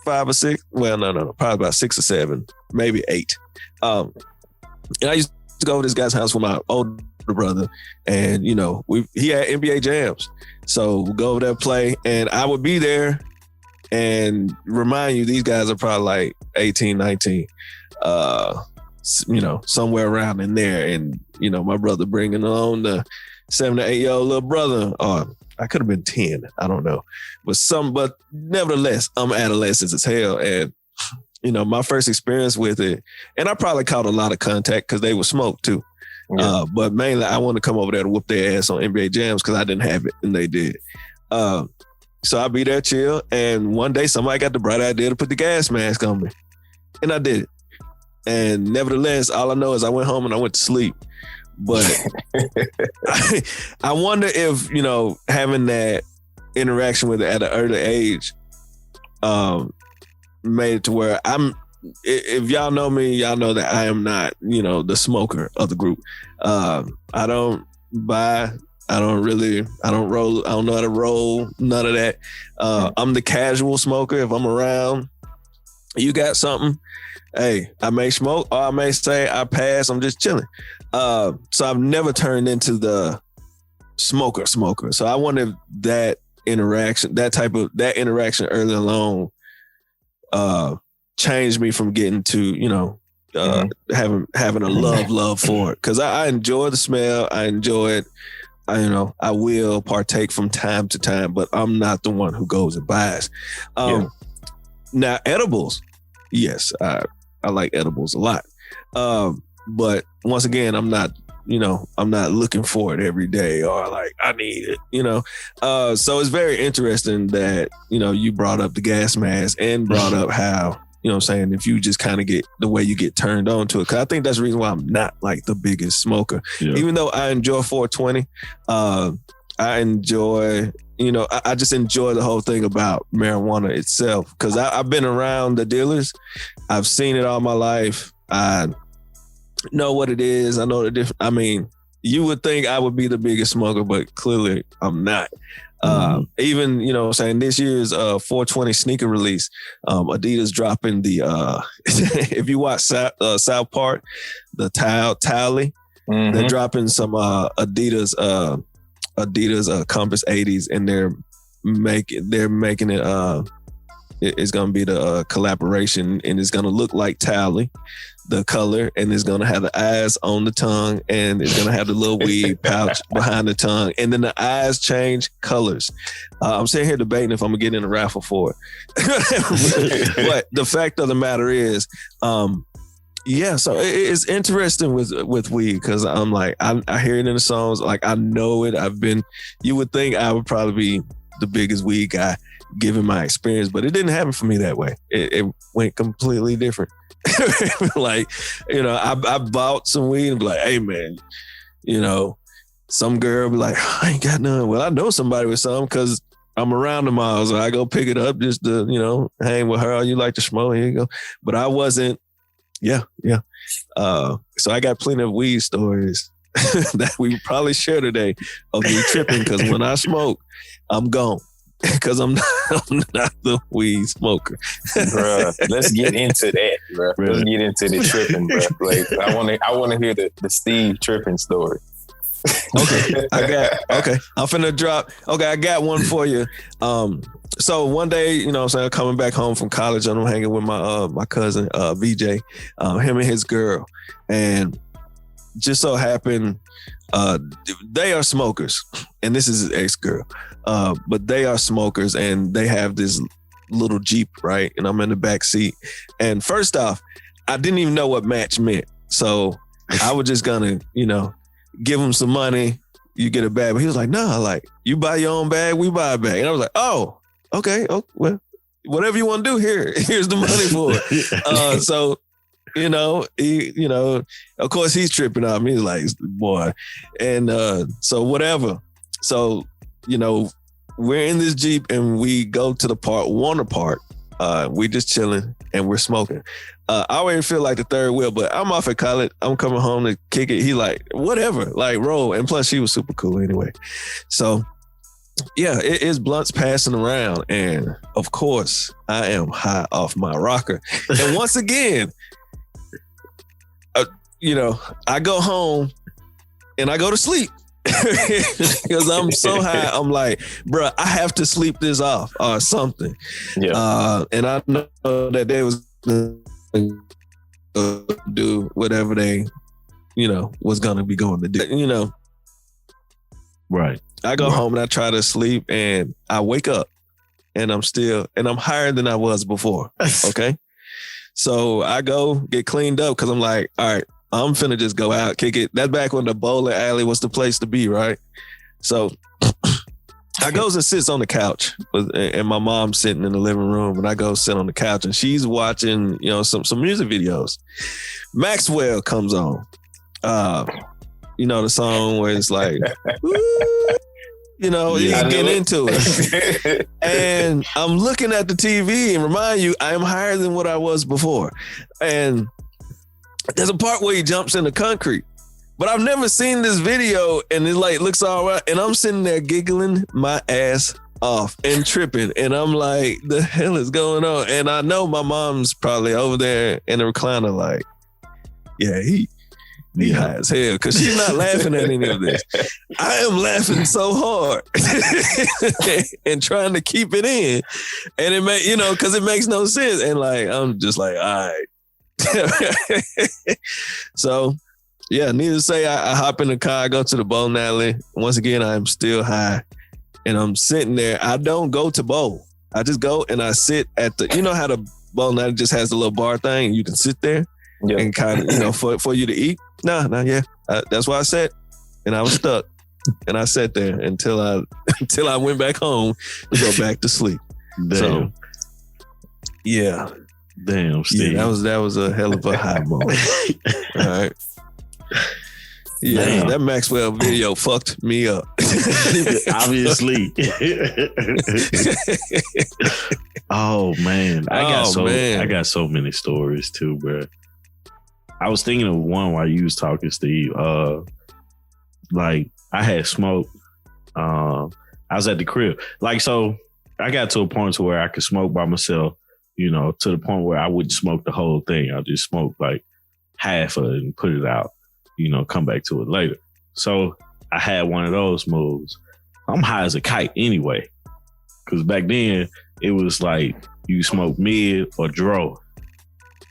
5 or 6. Well, no, probably about 6 or 7, maybe 8. And I used to go to this guy's house with my older brother, and you know, he had NBA jams, so we go over there, play, and I would be there and remind you, these guys are probably like 18, 19, you know, somewhere around in there. And you know, my brother bringing along the 7 to 8-year-old little brother, or I could have been 10, I don't know, but nevertheless, I'm adolescent as hell. And you know, my first experience with it, and I probably caught a lot of contact because they would smoke too. Yeah. But mainly I wanted to come over there to whoop their ass on NBA jams because I didn't have it and they did. So I'd be there chill, and one day somebody got the bright idea to put the gas mask on me, and I did it. And nevertheless, all I know is I went home and I went to sleep. But I wonder if, you know, having that interaction with it at an early age made it to where if y'all know me, y'all know that I am not, you know, the smoker of the group. I don't buy, I don't roll, I don't know how to roll, none of that. I'm the casual smoker. If I'm around, you got something, hey, I may smoke, or I may say I pass, I'm just chilling. So I've never turned into the smoker. So I wanted that interaction, that interaction early along, changed me from getting to, you know, having a love for it. Cause I enjoy the smell. I enjoy it. I will partake from time to time, but I'm not the one who goes and buys. Now edibles, yes, I like edibles a lot. But once again, I'm not looking for it every day or like I need it, you know? So it's very interesting that, you know, you brought up the gas mask and brought up how, you know what I'm saying, if you just kind of get the way you get turned on to it. Cause I think that's the reason why I'm not like the biggest smoker. Yeah. Even though I enjoy 420, I enjoy, you know, I just enjoy the whole thing about marijuana itself. Cause I've been around the dealers. I've seen it all my life. I know what it is. I know the different. I mean, you would think I would be the biggest smoker, but clearly I'm not. Even, you know what I'm saying, this year's 420 sneaker release, Adidas dropping the if you watch South Park, the Tally, they're dropping some Adidas Compass 80s, and they're making it it's gonna be the collaboration, and it's gonna look like Tally, the color, and it's gonna have the eyes on the tongue, and it's gonna have the little weed pouch behind the tongue, and then the eyes change colors. I'm sitting here debating if I'm gonna get in a raffle for it. But the fact of the matter is, so it's interesting with weed, because I'm like, I hear it in the songs, like I know it. You would think I would probably be the biggest weed guy given my experience, but it didn't happen for me that way. It went completely different. Like, you know, I bought some weed and be like, hey man, you know, some girl be like, I ain't got none. Well, I know somebody with some because I'm around them all, so I go pick it up just to, you know, hang with her. Oh, you like to smoke? Here you go. But I wasn't. Yeah. So I got plenty of weed stories that we probably share today of me tripping, because when I smoke, I'm gone. Because I'm not the weed smoker. Bruh, let's get into that, bruh. Let's get into the tripping, bruh. Like, I want to hear the Steve tripping story. Okay, I'm finna drop. Okay, I got one for you. So one day, you know what I'm saying, coming back home from college, and I'm hanging with my cousin, VJ, him and his girl. And just so happened, they are smokers, and this is his ex-girl. But they are smokers, and they have this little Jeep, right? And I'm in the back seat. And first off, I didn't even know what match meant. So I was just gonna, you know, give them some money, you get a bag. But he was like, no, like you buy your own bag, we buy a bag. And I was like, oh, okay. Oh, well, whatever you want to do here, here's the money for it. So, of course he's tripping out. He's like, boy. And so whatever. So, we're in this Jeep and we go to the park, Warner Park. We just chilling and we're smoking. I already feel like the third wheel, but I'm off at college. I'm coming home to kick it. He like, whatever, like roll. And plus she was super cool anyway. So yeah, it is blunts passing around. And of course I am high off my rocker. And once again, I go home and I go to sleep. Because I'm so high, I'm like, bro, I have to sleep this off or something. Yeah. And I know that they was do whatever they, was gonna be going to do. Right. I go home and I try to sleep and I wake up and I'm higher than I was before. Okay. So I go get cleaned up because I'm like, all right, I'm finna just go out, kick it. That's back when the bowling alley was the place to be, right? So I goes and sits on the couch, and my mom's sitting in the living room, and I go sit on the couch, and she's watching, some music videos. Maxwell comes on. The song where it's like, you get into it. And I'm looking at the TV and remind you, I am higher than what I was before. And there's a part where he jumps in the concrete, but I've never seen this video and it like looks all right. And I'm sitting there giggling my ass off and tripping. And I'm like, the hell is going on? And I know my mom's probably over there in the recliner like, yeah, he high as hell because she's not laughing at any of this. I am laughing so hard and trying to keep it in. And it may, because it makes no sense. And like, I'm just like, all right. So yeah, needless to say, I hop in the car, I go to the bowling alley. Once again, I'm still high and I'm sitting there. I don't go to bowl. I just go and I sit at the, how the bowling alley just has the little bar thing. You can sit there and kind of, for you to eat. Yeah. That's why I sat and I was stuck and I sat there until I went back home to go back to sleep. Damn. So yeah. Damn, Steve. Yeah, that was a hell of a high moment. All right. Yeah, Damn. That Maxwell video fucked me up. Obviously. Oh man. I got so many stories too, bro. I was thinking of one while you was talking, Steve. Like I had smoked. I was at the crib. Like, so I got to a point to where I could smoke by myself. To the point where I wouldn't smoke the whole thing. I'll just smoke like half of it and put it out, come back to it later. So I had one of those moves. I'm high as a kite anyway. Cause back then it was like you smoke mid or dro.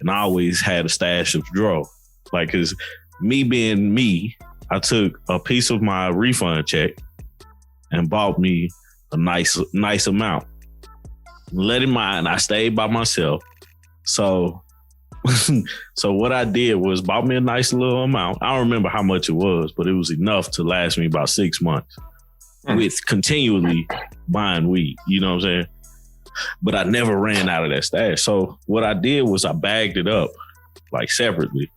And I always had a stash of dro. Like, cause me being me, I took a piece of my refund check and bought me a nice amount. Let in mind, I stayed by myself. So what I did was bought me a nice little amount. I don't remember how much it was, but it was enough to last me about 6 months with continually buying weed. You know what I'm saying? But I never ran out of that stash. So what I did was I bagged it up like separately.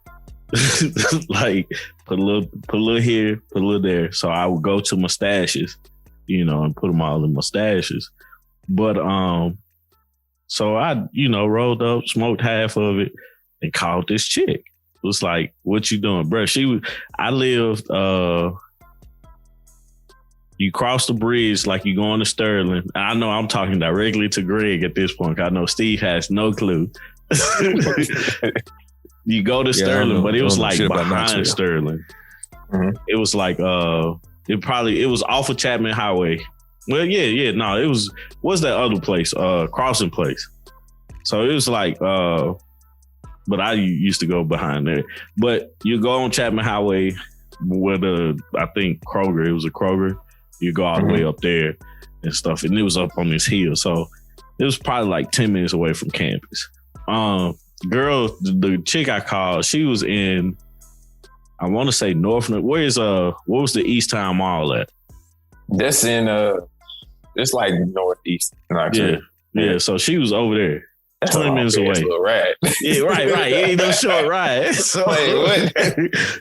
Like put a little here, put a little there. So I would go to my stashes, and put them all in my stashes. But so I, rolled up, smoked half of it, and called this chick. It was like, "What you doing, bro?" I lived. You cross the bridge like you going to Sterling. I know I'm talking directly to Greg at this point. I know Steve has no clue. You go to Sterling, but it was like behind Sterling. Mm-hmm. It was like it was off of Chapman Highway. Well, yeah. No, what's that other place? Crossing Place. So it was like, but I used to go behind there. But you go on Chapman Highway where I think Kroger, it was a Kroger. You go all the way up there and stuff. And it was up on this hill. So it was probably like 10 minutes away from campus. The chick I called, she was in, I want to say North. Where's what was the East Town Mall at? That's in it's like northeast. Yeah. So she was over there. That's 20 minutes away. Little ride. Yeah, right. It ain't no short ride. So, Wait, what?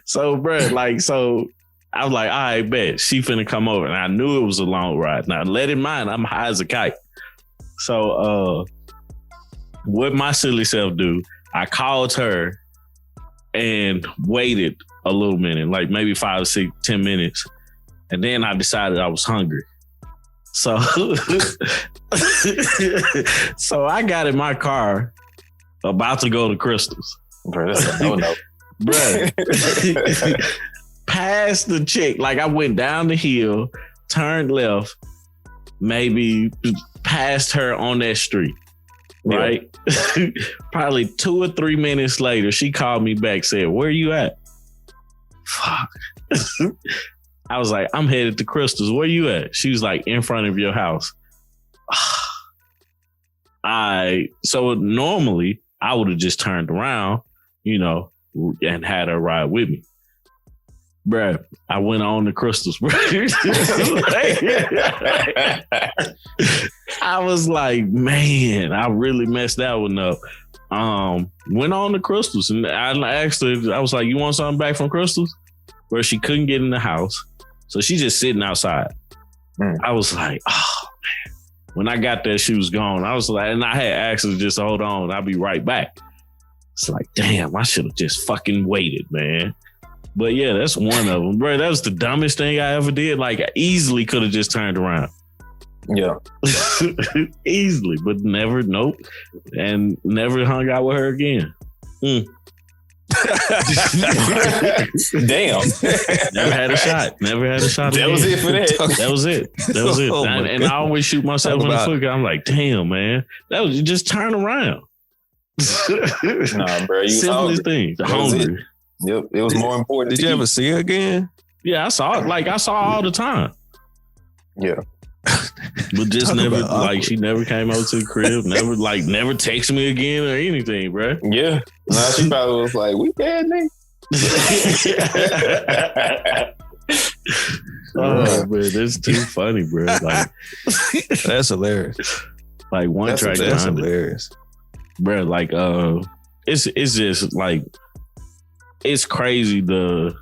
So, bro, like, so I was like, all right, bet she finna come over, and I knew it was a long ride. Now, let in mind, I'm high as a kite. So, what my silly self do? I called her and waited a little minute, like maybe 5, 6, 10 minutes, and then I decided I was hungry. So, so I got in my car, about to go to Crystal's. Bro, that's a no-no. Bruh. Past the chick, like I went down the hill, turned left, maybe past her on that street, right? Yeah. Probably 2 or 3 minutes later, she called me back, said, "Where you at?" Fuck. I was like, "I'm headed to Crystal's. Where you at?" She was like, "In front of your house." So normally I would have just turned around, and had her ride with me. Bruh, I went on to Crystal's, bro. I was like, man, I really messed that one up. Went on to Crystal's, and I asked her, I was like, "You want something back from Crystal's?" Where she couldn't get in the house. So she's just sitting outside. I was like, oh, man. When I got there, she was gone. I was like, and I had asked her just hold on. I'll be right back. It's like, damn, I should have just fucking waited, man. But yeah, that's one of them. Bro, that was the dumbest thing I ever did. Like, I easily could have just turned around. Yeah. Easily, but never, nope. And never hung out with her again. Damn. Never had a shot. That again. was it for that. That was it. Oh, and I always shoot myself in the foot. I'm like, damn, man. That was just turn around. Nah, bro. You simplest thing. Hungry. Yep. It was more important. Did you ever see her again? Yeah, I saw it. Like I saw her all the time. Yeah. But just never, like, she never came over to the crib. Never texted me again or anything, bro. Yeah. Nah, she probably was like, "We bad, nigga." Oh, man, that's too funny, bro. Like, that's hilarious. Like one track, that's hilarious, bro. Like, it's just like, it's crazy the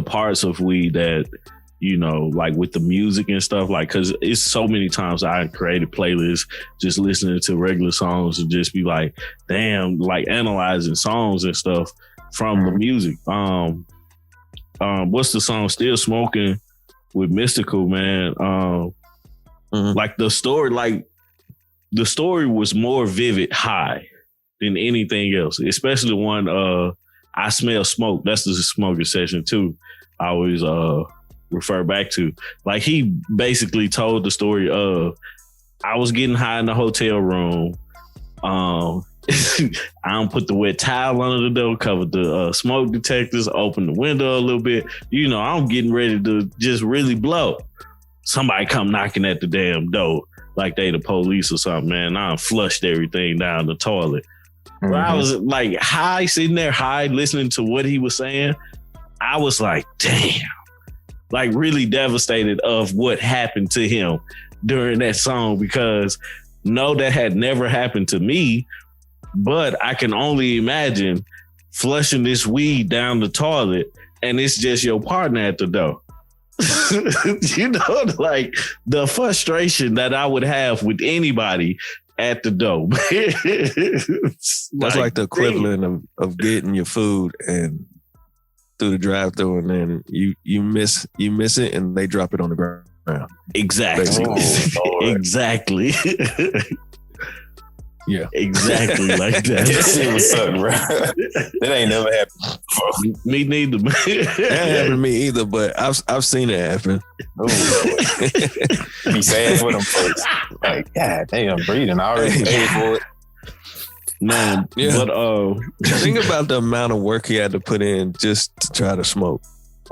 parts of weed that, like with the music and stuff, like, cause it's so many times I created playlists just listening to regular songs and just be like, damn, like analyzing songs and stuff from the music. What's the song? Still Smoking with Mystical, man. Like the story was more vivid high than anything else, especially the one, I Smell Smoke. That's the smoking session too. I always, refer back to. Like, he basically told the story of, I was getting high in the hotel room. I don't put the wet towel under the door, covered the smoke detectors, opened the window a little bit. I'm getting ready to just really blow. Somebody come knocking at the damn door like they the police or something, man. I flushed everything down the toilet. Mm-hmm. I was like sitting there listening to what he was saying. I was like, damn. Like really devastated of what happened to him during that song, because no, that had never happened to me, but I can only imagine flushing this weed down the toilet and it's just your partner at the door. Like the frustration that I would have with anybody at the door. That's like the equivalent of getting your food and through the drive-through, and then you miss it, and they drop it on the ground. Exactly. Exactly. Yeah. Exactly like that. That shit was suck, bro. That ain't never happened before. Me neither. That happened to me either, but I've seen it happen. Be sad for them folks. Like, God damn, I'm breathing. I already paid for it. Man, yeah. But think about the amount of work he had to put in just to try to smoke.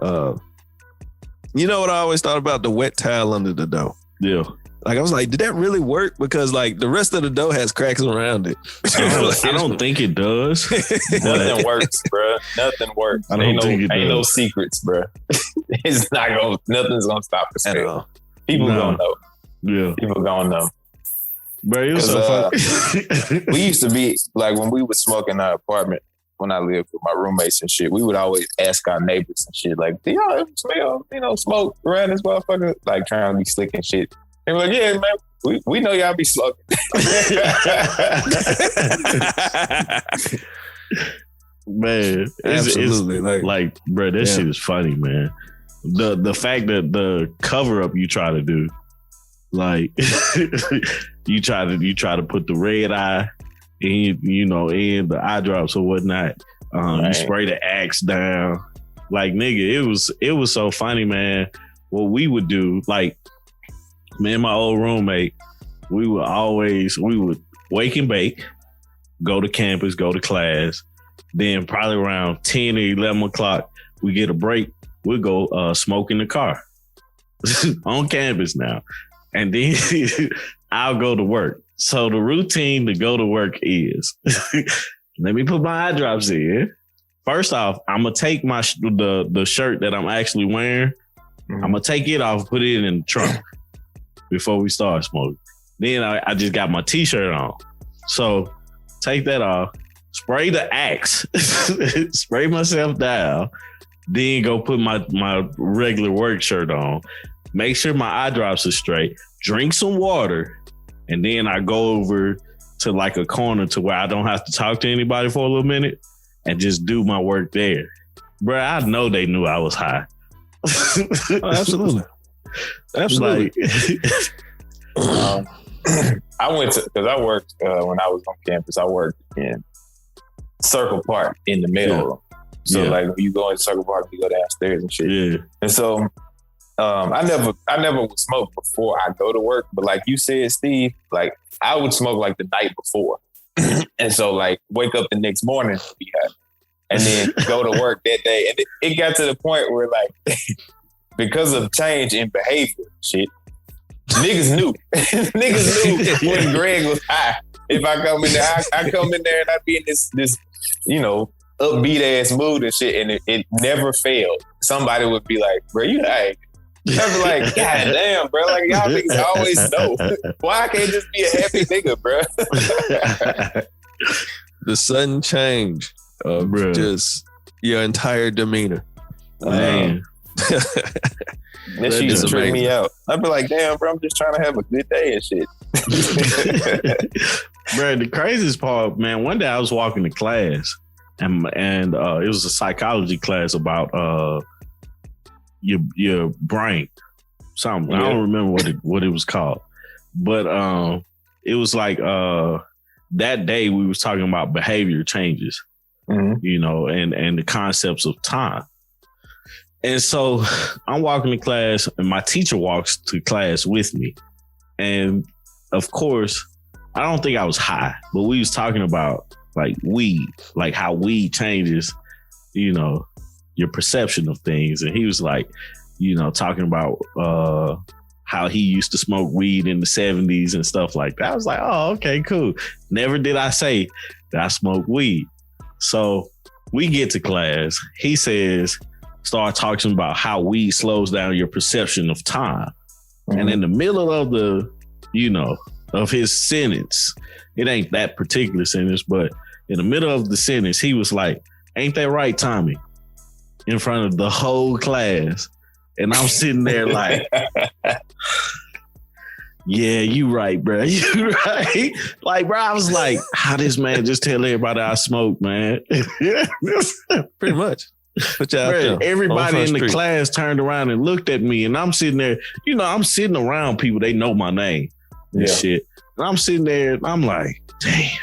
You know what I always thought about? The wet towel under the door. Yeah. Like I was like, did that really work? Because like the rest of the dough has cracks around it. I don't think it does. Nothing works, bro. Nothing works. I don't think it ain't no does. secrets, bro. It's not gonna. Nothing's gonna stop the At scale. all. People No. gonna know. Yeah, People gonna know. bro, it was so 'Cause, funny. We used to be like when we would smoke in our apartment when I lived with my roommates and shit. We would always ask our neighbors and shit like, "Do y'all ever smell, smoke around this motherfucker?" Like trying to be slick and shit. They were like, "Yeah, man, we know y'all be smoking." Man, Absolutely. it's like, bro, that Yeah. shit is funny, man. The fact that the cover up you try to do, like you try to put the red eye in, in the eye drops or whatnot. You Right. spray the Axe down, like nigga. It was so funny, man. What we would do, like me and my old roommate, we would wake and bake, go to campus, go to class. Then probably around 10 or 11 o'clock, we get a break. We'll go smoke in the car on campus now. And then I'll go to work. So the routine to go to work is, let me put my eye drops in. First off, I'm going to take the shirt that I'm actually wearing. I'm going to take it off, put it in the trunk before we start smoking. Then I just got my t-shirt on. So take that off. Spray the Axe, spray myself down, then go put my regular work shirt on. Make sure my eye drops are straight. Drink some water, and then I go over to like a corner to where I don't have to talk to anybody for a little minute and just do my work there. Bro, I know they knew I was high. Oh, absolutely. Absolutely. I went to because I worked when I was on campus. I worked in Circle Park in the mail room. So like when you go in Circle Park, you go downstairs and shit. Yeah. And so I never would smoke before I go to work. But like you said, Steve, like I would smoke like the night before. And so like wake up the next morning be high, and then go to work that day. And it got to the point where like because of change in behavior shit, niggas knew. Niggas knew when Greg was high. If I come in there, I come in there and I be in this upbeat ass mood and shit, and it never failed. Somebody would be like, "Bro, you high?" I'd be like, "God damn, bro! Like y'all niggas always know. Why I can't just be a happy nigga, bro?" The sudden change of just your entire demeanor. Man. That shit used to trip me out. I'd be like, "Damn, bro, I'm just trying to have a good day and shit." Bro, the craziest part, man, one day I was walking to class and it was a psychology class about your brain. Something. I don't remember what it was called. But it was like that day we was talking about behavior changes, and the concepts of time. And so I'm walking to class and my teacher walks to class with me. And of course, I don't think I was high, but we was talking about like weed, like how weed changes, your perception of things. And he was like, talking about how he used to smoke weed in the 70s and stuff like that. I was like, oh, okay, cool. Never did I say that I smoke weed. So we get to class. He says, start talking about how weed slows down your perception of time. Mm-hmm. And in the middle of of his sentence, it ain't that particular sentence, but in the middle of the sentence, he was like, "Ain't that right, Tommy?" In front of the whole class. And I'm sitting there like, yeah, you right, bro. You right. Like, bro, I was like, how this man just tell everybody I smoke, man? Pretty much. Put you out there. Everybody in the class turned around and looked at me, and I'm sitting there, I'm sitting around people, they know my name and shit. And I'm sitting there and I'm like, damn,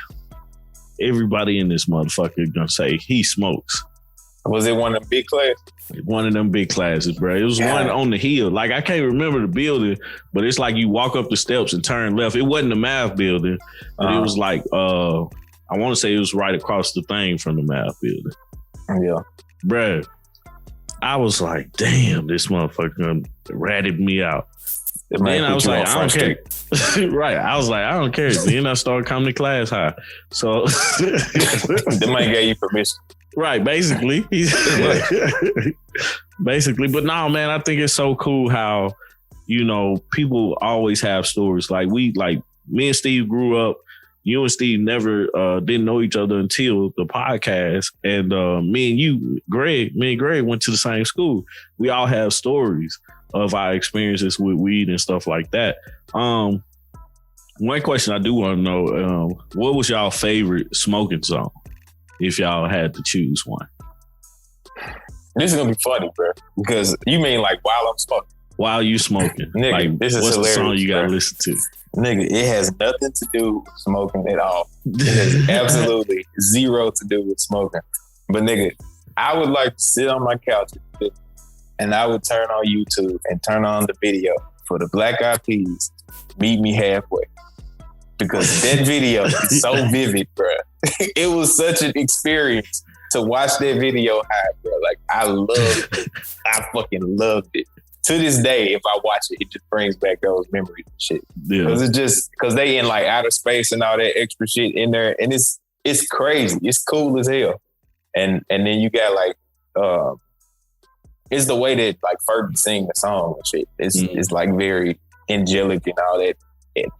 everybody in this motherfucker gonna say he smokes. Was it one of them big classes? One of them big classes, bro. It was one on the hill. Like, I can't remember the building, but it's like you walk up the steps and turn left. It wasn't the math building, but it was like, I want to say it was right across the thing from the math building. Yeah. Bro, I was like, damn, this motherfucker ratted me out. Then I was like, I don't care. Right. I was like, I don't care. Then I started coming to class high. So they might give you permission. Right, basically. Basically. But no, man, I think it's so cool how, you know, people always have stories. Like me and Steve grew up. You and Steve never didn't know each other until the podcast. And me and Greg went to the same school. We all have stories of our experiences with weed and stuff like that. One question I do want to know, what was y'all favorite smoking song? If y'all had to choose one. This is gonna be funny, bro. Because you mean like while I'm smoking? While you smoking. Nigga, like, this is what's hilarious, the song you gotta bro. listen to? Nigga, it has nothing to do with smoking at all. It has absolutely zero to do with smoking. But nigga, I would like to sit on my couch and I would turn on YouTube and turn on the video for the Black Eyed Peas, Meet Me Halfway. Because that video is so vivid, bro. It was such an experience to watch that video high, bro. Like, I loved it. I fucking loved it. To this day, if I watch it, it just brings back those memories and shit. Yeah. Because they in like outer space and all that extra shit in there. And it's crazy. It's cool as hell. And then you got like, it's the way that like Fergie sing the song and shit. It's like very angelic and all that.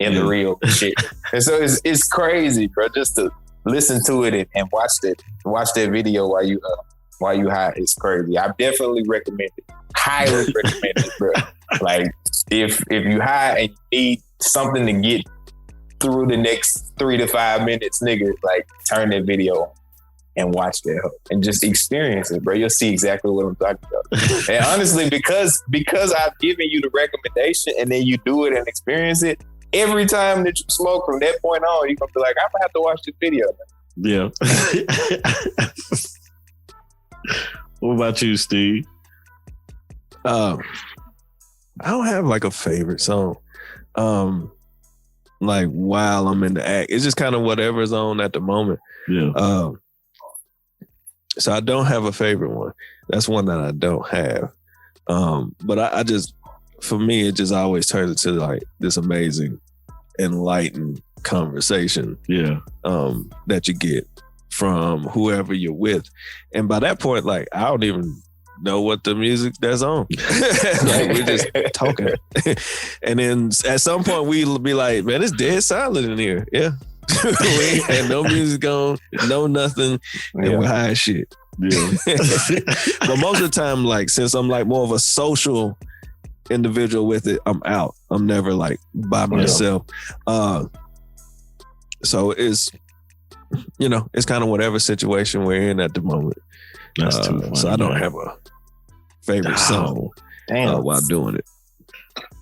And the real shit. And so it's crazy, bro, just to listen to it and watch that video while you high. It's crazy. I definitely recommend it. Highly recommend it, bro. Like if you high and you need something to get through the next 3 to 5 minutes, nigga, like turn that video on and watch that and just experience it, bro. You'll see exactly what I'm talking about. And honestly, because I've given you the recommendation and then you do it and experience it, every time that you smoke from that point on, you're gonna be like, I'm gonna have to watch this video. Yeah. What about you, Steve? I don't have like a favorite song. Like while I'm in the act, it's just kind of whatever's on at the moment. Yeah. So I don't have a favorite one. That's one that I don't have. But I just, for me, it just always turns into like this amazing, enlightened conversation. Yeah. That you get from whoever you're with. And by that point, like, I don't even know what the music that's on. Like, we're just talking. And then at some point we'll be like, man, it's dead silent in here. Yeah. We ain't had no music on, no nothing, and we're high as shit. Yeah. But most of the time, like, since I'm like more of a social individual with it, I'm out. I'm never like by myself. So it's, you know, it's kind of whatever situation we're in at the moment. That's too funny, so I don't man. have a favorite song while doing it.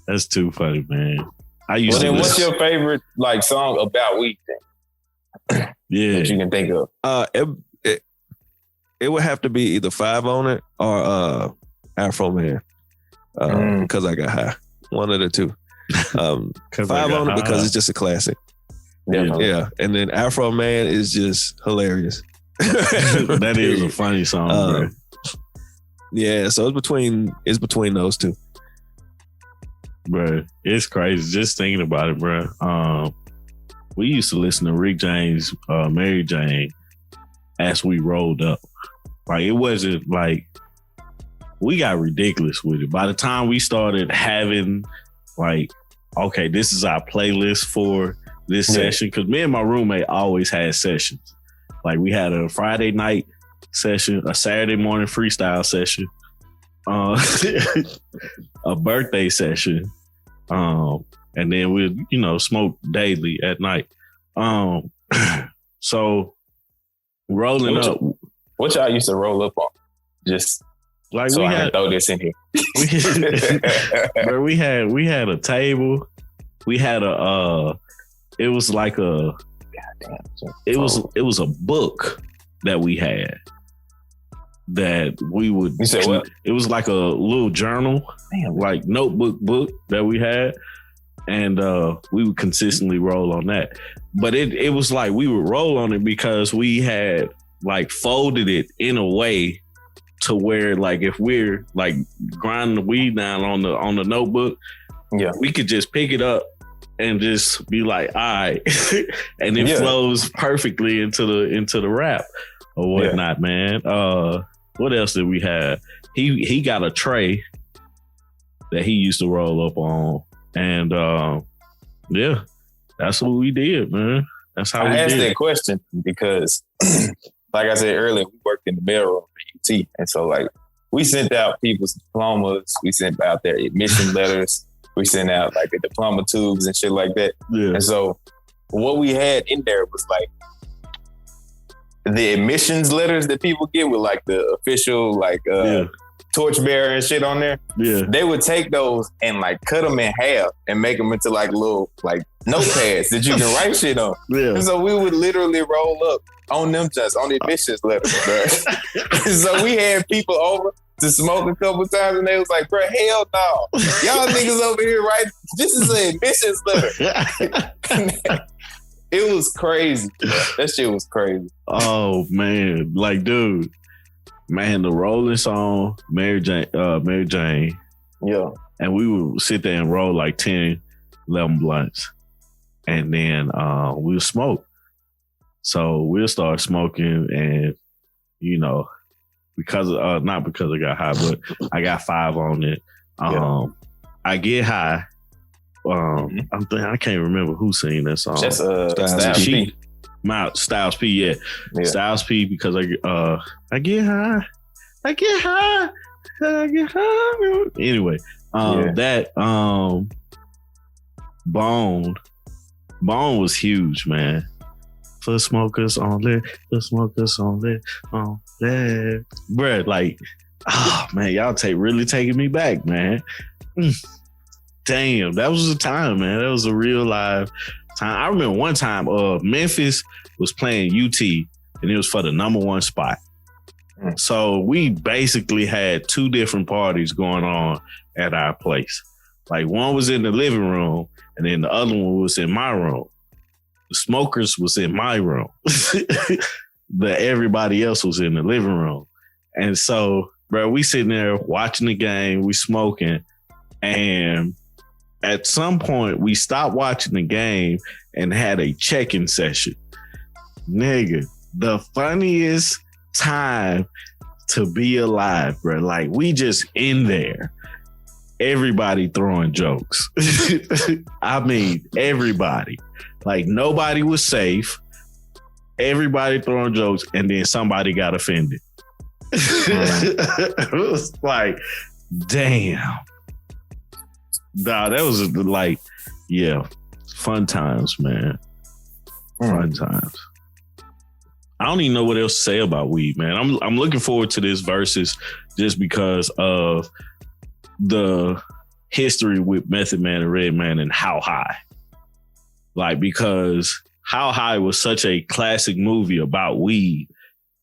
That's too funny, man. I used Well, to then what's listen. your favorite like song about weed then Yeah. that you can think of? It would have to be either 5 on it or Afro Man. Because I got high. One of the two. 5 on it because it's just a classic. Yeah. And then Afro Man is just hilarious. That is a funny song, bro. Yeah, so it's between those two. Bro, it's crazy just thinking about it, bro. We used to listen to Rick James, Mary Jane as we rolled up. Like, it wasn't like, we got ridiculous with it. By the time we started having like, okay, this is our playlist for this session, because me and my roommate always had sessions. Like, we had a Friday night session, a Saturday morning freestyle session, a birthday session, and then we'd, smoke daily at night. So rolling up. What y'all used to roll up on? Just like, so we I had can throw this in here. Bro, we had a table. We had it was like a, it was a book that we had that we would. You said what? It was like a little journal, like notebook book that we had, and we would consistently roll on that. But it was like we would roll on it because we had like folded it in a way to where, like, if we're like grinding the weed down on the notebook, Yeah. we could just pick it up and just be like, all right. And it flows perfectly into the rap or whatnot, man. What else did we have? He got a tray that he used to roll up on. And that's what we did, man. That's how we did. I asked that question because like I said earlier, we worked in the mailroom at UT. And so like we sent out people's diplomas, we sent out their admission letters, we sent out like the diploma tubes and shit like that. Yeah. And so what we had in there was like the admissions letters that people get with like the official like torchbearer and shit on there. Yeah. They would take those and like cut them in half and make them into like little like notepads that you can write shit on. Yeah. And so we would literally roll up on them just on the admissions letters, bro. So we had people over to smoke a couple times and they was like, bro, hell no. Y'all niggas over here, right? This is an admissions letter. It was crazy, bro. That shit was crazy. Oh man. Like, dude. Man, the rolling song, Mary Jane. Yeah. And we would sit there and roll like 10, 11 blunts. And then we'll smoke. So we'll start smoking and, you know, not because I got high, but I got 5 on it. I get high. I can't remember who sang that song. That's Styles P. Styles P, yeah. Styles P, because I get high. Anyway, that Bone was huge, man. For smokers only, bruh, like, oh man, y'all really taking me back, man. Damn, that was a time, man. That was a real live time. I remember one time, Memphis was playing UT, and it was for the #1 spot. So we basically had 2 different parties going on at our place. Like one was in the living room, and then the other one was in my room. The smokers was in my room, but everybody else was in the living room. And so, bro, we sitting there watching the game, we smoking, and at some point we stopped watching the game and had a check-in session. Nigga, the funniest time to be alive, bro. Like, we just in there. Everybody throwing jokes. I mean, everybody. Like, nobody was safe. Everybody throwing jokes, and then somebody got offended. It was like, damn. Nah, that was like, yeah, fun times, man. Fun times. I don't even know what else to say about weed, man. I'm looking forward to this versus just because of the history with Method Man and Redman and How High. Like, because How High was such a classic movie about weed.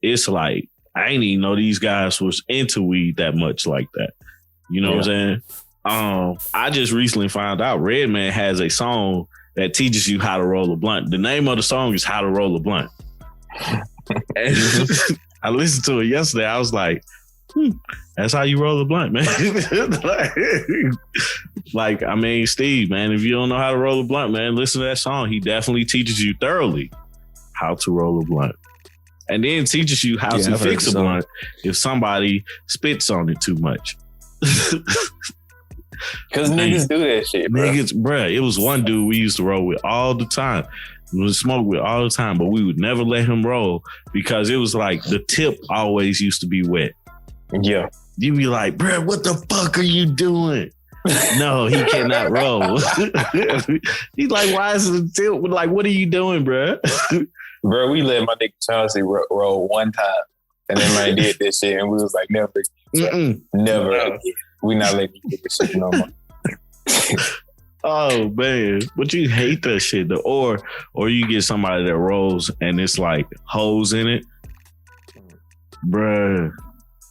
It's like, I ain't even know these guys was into weed that much like that. You know what I'm saying? I just recently found out Redman has a song that teaches you how to roll a blunt. The name of the song is How to Roll a Blunt. And I listened to it yesterday. I was like, that's how you roll a blunt, man. Like, I mean, Steve, man, if you don't know how to roll a blunt, man, listen to that song. He definitely teaches you thoroughly how to roll a blunt. And then teaches you how to fix a blunt if somebody spits on it too much. Because niggas do that shit, bro. Bruh, it was one dude we used to roll with all the time. We would smoke with all the time, but we would never let him roll because it was like the tip always used to be wet. Yeah. You'd be like, bruh, what the fuck are you doing? No, he cannot roll. He's like, why is the tip? Like, what are you doing, bruh? Bro, we let my nigga Chauncey roll one time. And then man did this shit and we was like, never again. We not letting you do this shit no more. Oh man, but you hate that shit though. Or you get somebody that rolls and it's like holes in it. Bruh.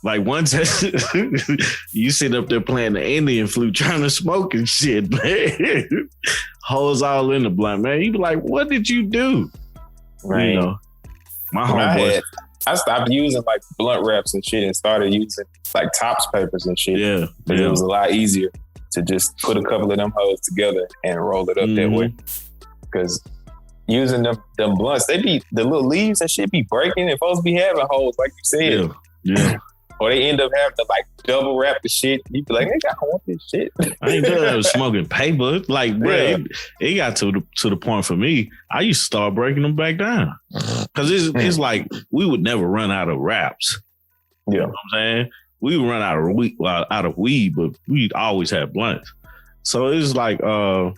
Like one time you sit up there playing the Indian flute trying to smoke and shit, man. Holes all in the blunt, man. You be like, what did you do? Right. You know, my homeboy. I stopped using like blunt wraps and shit and started using like Tops papers and shit. Yeah. But it was a lot easier to just put a couple of them hoes together and roll it up that way. Because using them blunts, they be the little leaves and shit be breaking and folks be having holes, like you said. Yeah. Or they end up having to like double wrap the shit. You be like, nigga, I don't want this shit. I ain't doing that with smoking paper. Like, bro, it got to the point for me. I used to start breaking them back down because it's like we would never run out of wraps. Yeah, you know what I'm saying, we would run out of weed, but we'd always have blunts. So it's like, I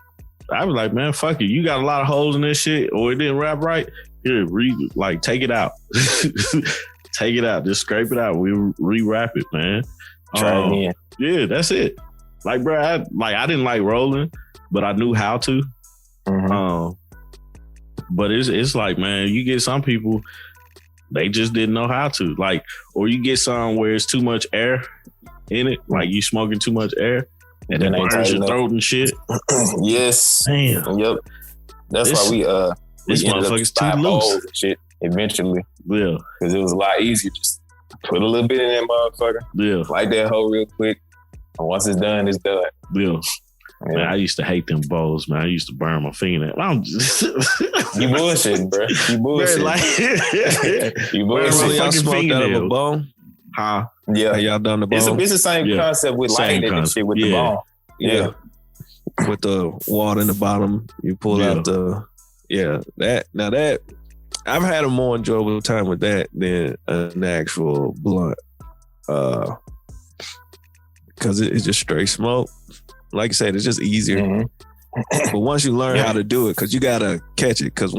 was like, man, fuck it. You got a lot of holes in this shit, or it didn't wrap right. Here, take it out. Take it out. Just scrape it out. We rewrap it, man. Try it again. Yeah, that's it. Like, bro, I didn't like rolling, but I knew how to. But it's like, man, you get some people, they just didn't know how to. Like, or you get some where it's too much air in it, like you smoking too much air, and then it burns your throat and shit. Yes. Damn. Yep. That's why we this motherfucker's too loose and shit eventually. Yeah. Because it was a lot easier. Just put a little bit in that motherfucker. Yeah. Light that hoe real quick. And once it's done, it's done. Yeah. Man, I used to hate them bowls, man. I used to burn my fingernail. You bullshitting, bro. You bullshitting. You bullshitting. Y'all smoked out of a bone? Huh? Yeah. Y'all done the bone? It's the same concept with lighting and shit with the bone. Yeah. With the water in the bottom, you pull out the... Yeah. That... I've had a more enjoyable time with that than an actual blunt. Because it's just straight smoke. Like I said, it's just easier. But once you learn how to do it, because you gotta catch it. Because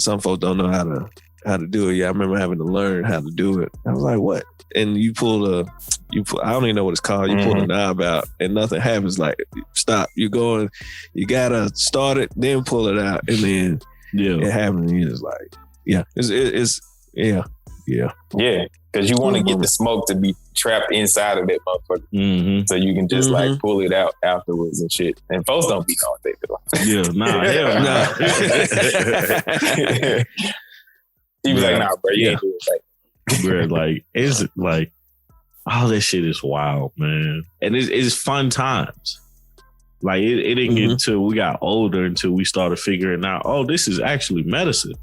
some folks don't know how to do it. Yeah, I remember having to learn how to do it. I was like, what? And you pull I don't even know what it's called. You pull the knob out and nothing happens. Like, stop. You gotta start it, then pull it out, and then it happens. And you're just like, because you want to get the smoke to be trapped inside of that motherfucker, so you can just like pull it out afterwards and shit. And folks don't be knowing they do. Hell nah. He was like, nah, bro, you ain't do it. Bro, like, it's like, all that shit is wild, man. And it's fun times. Like, it didn't get until we got older until we started figuring out, oh, this is actually medicine.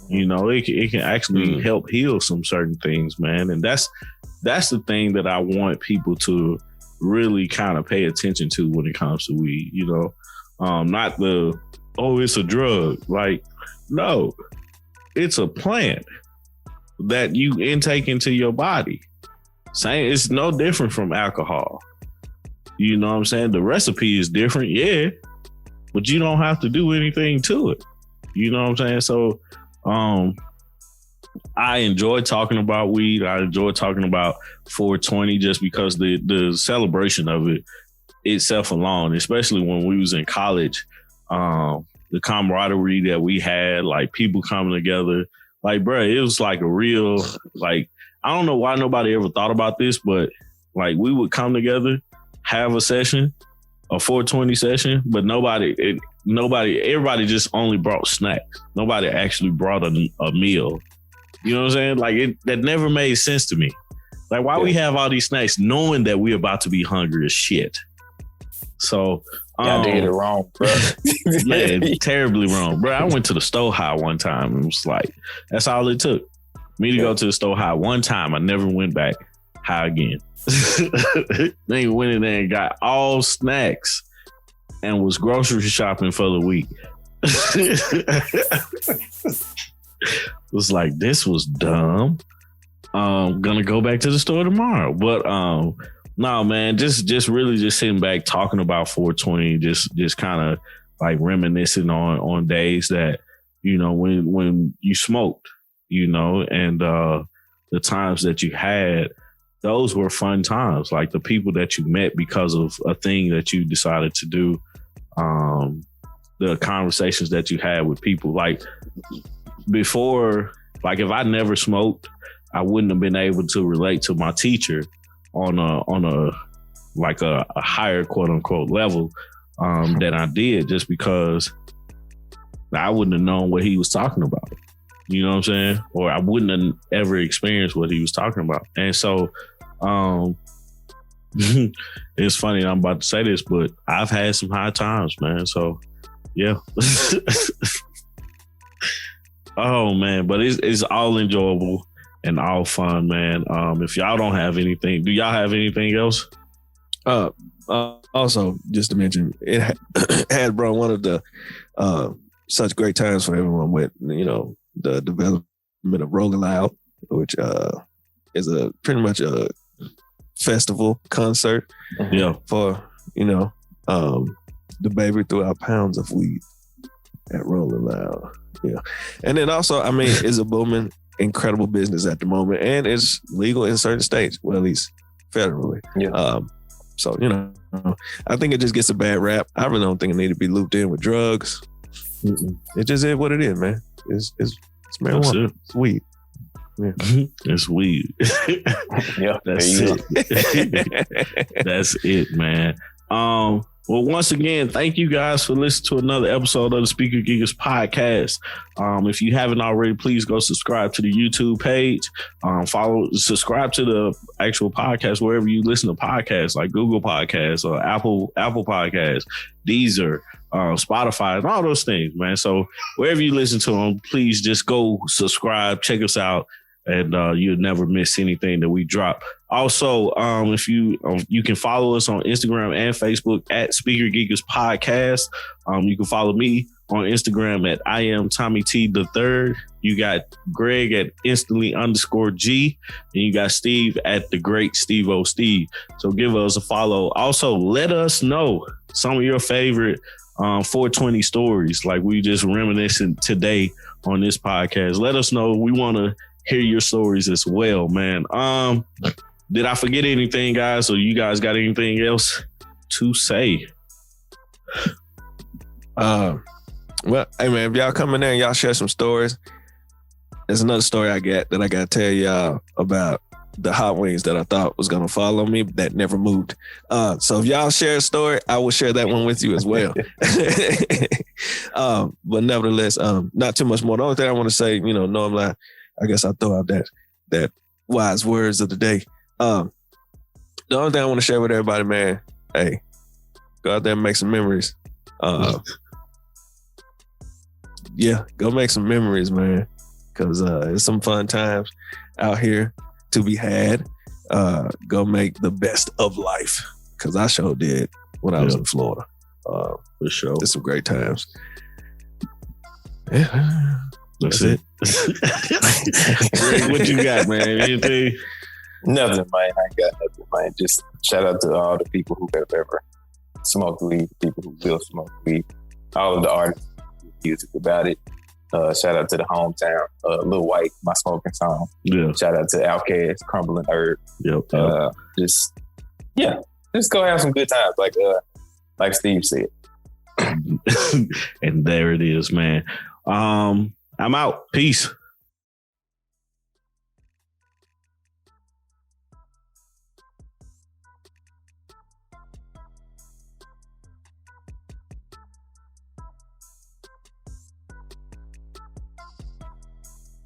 You know, it can actually help heal some certain things, man. And that's the thing that I want people to really kind of pay attention to when it comes to weed, you know. Not it's a drug. Like, no, it's a plant that you intake into your body. Saying it's no different from alcohol. You know what I'm saying? The recipe is different, yeah, but you don't have to do anything to it. You know what I'm saying? So, I enjoy talking about weed. I enjoy talking about 420 just because the celebration of it itself alone, especially when we was in college, the camaraderie that we had, like people coming together, like, bro, it was like a real, like, I don't know why nobody ever thought about this, but like we would come together, have a session, a 420 session, but everybody just only brought snacks. Nobody actually brought a meal. You know what I'm saying? Like, that never made sense to me. Like, why we have all these snacks knowing that we're about to be hungry as shit? So, I did it wrong, bro. Yeah, terribly wrong, bro. I went to the Stowe High one time and was like, that's all it took. Me to go to the Stowe High one time. I never went back high again. They went in there and got all snacks and was grocery shopping for the week. It was like, this was dumb. Gonna go back to the store tomorrow. But no, man, just really just sitting back talking about 420, just kind of like reminiscing on days that, you know, when you smoked, you know, and the times that you had, those were fun times. Like the people that you met because of a thing that you decided to do, the conversations that you had with people. Like before, like if I never smoked, I wouldn't have been able to relate to my teacher on a higher quote unquote level than I did, just because I wouldn't have known what he was talking about. You know what I'm saying? Or I wouldn't have ever experienced what he was talking about. And so It's funny I'm about to say this, but I've had some high times, man. So, yeah. Oh, man. But it's all enjoyable and all fun, man. If y'all don't have anything, do y'all have anything else? Also, just to mention, it had brought one of the such great times for everyone with, the development of Rolling Loud, which is pretty much a festival concert. Yeah. For, the baby threw out pounds of weed at Rolling Loud. Yeah. And then also, it's a booming, incredible business at the moment, and it's legal in certain states, well, at least federally. Yeah. So, I think it just gets a bad rap. I really don't think it need to be looped in with drugs. It just is what it is, man. It's marijuana. It's weed. Yeah. It's weed. Yeah, that's it. That's it, man. Well, once again, thank you guys for listening to another episode of the Speaker Geekers podcast. If you haven't already, please go subscribe to the YouTube page. Subscribe to the actual podcast wherever you listen to podcasts, like Google Podcasts or Apple Podcasts, Deezer, Spotify, and all those things, man. So wherever you listen to them, please just go subscribe, check us out, and you'll never miss anything that we drop. Also, if you can follow us on Instagram and Facebook at Speaker Geekers Podcast. You can follow me on Instagram at I am Tommy T the Third. You got Greg at instantly_G, and you got Steve at the Great Steve O Steve. So give us a follow. Also, let us know some of your favorite 420 stories, like we just reminiscing today on this podcast. Let us know. We want to hear your stories as well, man. Did I forget anything, guys? Or you guys got anything else to say? Well, hey man, if y'all come in there and y'all share some stories, there's another story I got to tell y'all about the hot wings that I thought was gonna follow me that never moved. So if y'all share a story, I will share that one with you as well. But nevertheless, not too much more. The only thing I want to say, normally I guess I throw out that wise words of the day. The only thing I want to share with everybody, man, hey, go out there and make some memories. Yeah, go make some memories, man, because it's some fun times out here to be had. Go make the best of life, because I sure did when I was in Florida. For sure. It's some great times. Yeah. That's it. Greg, what you got, man? Anything? Nothing, man. I ain't got nothing, man. Just shout out to all the people who have ever smoked weed, people who will smoke weed, all of the artists who music about it. Shout out to the hometown, Lil White, my smoking song. Yeah. Shout out to Outkast, Crumbling Herb. Yep. Just go have some good times, like Steve said. And there it is, man. I'm out. Peace.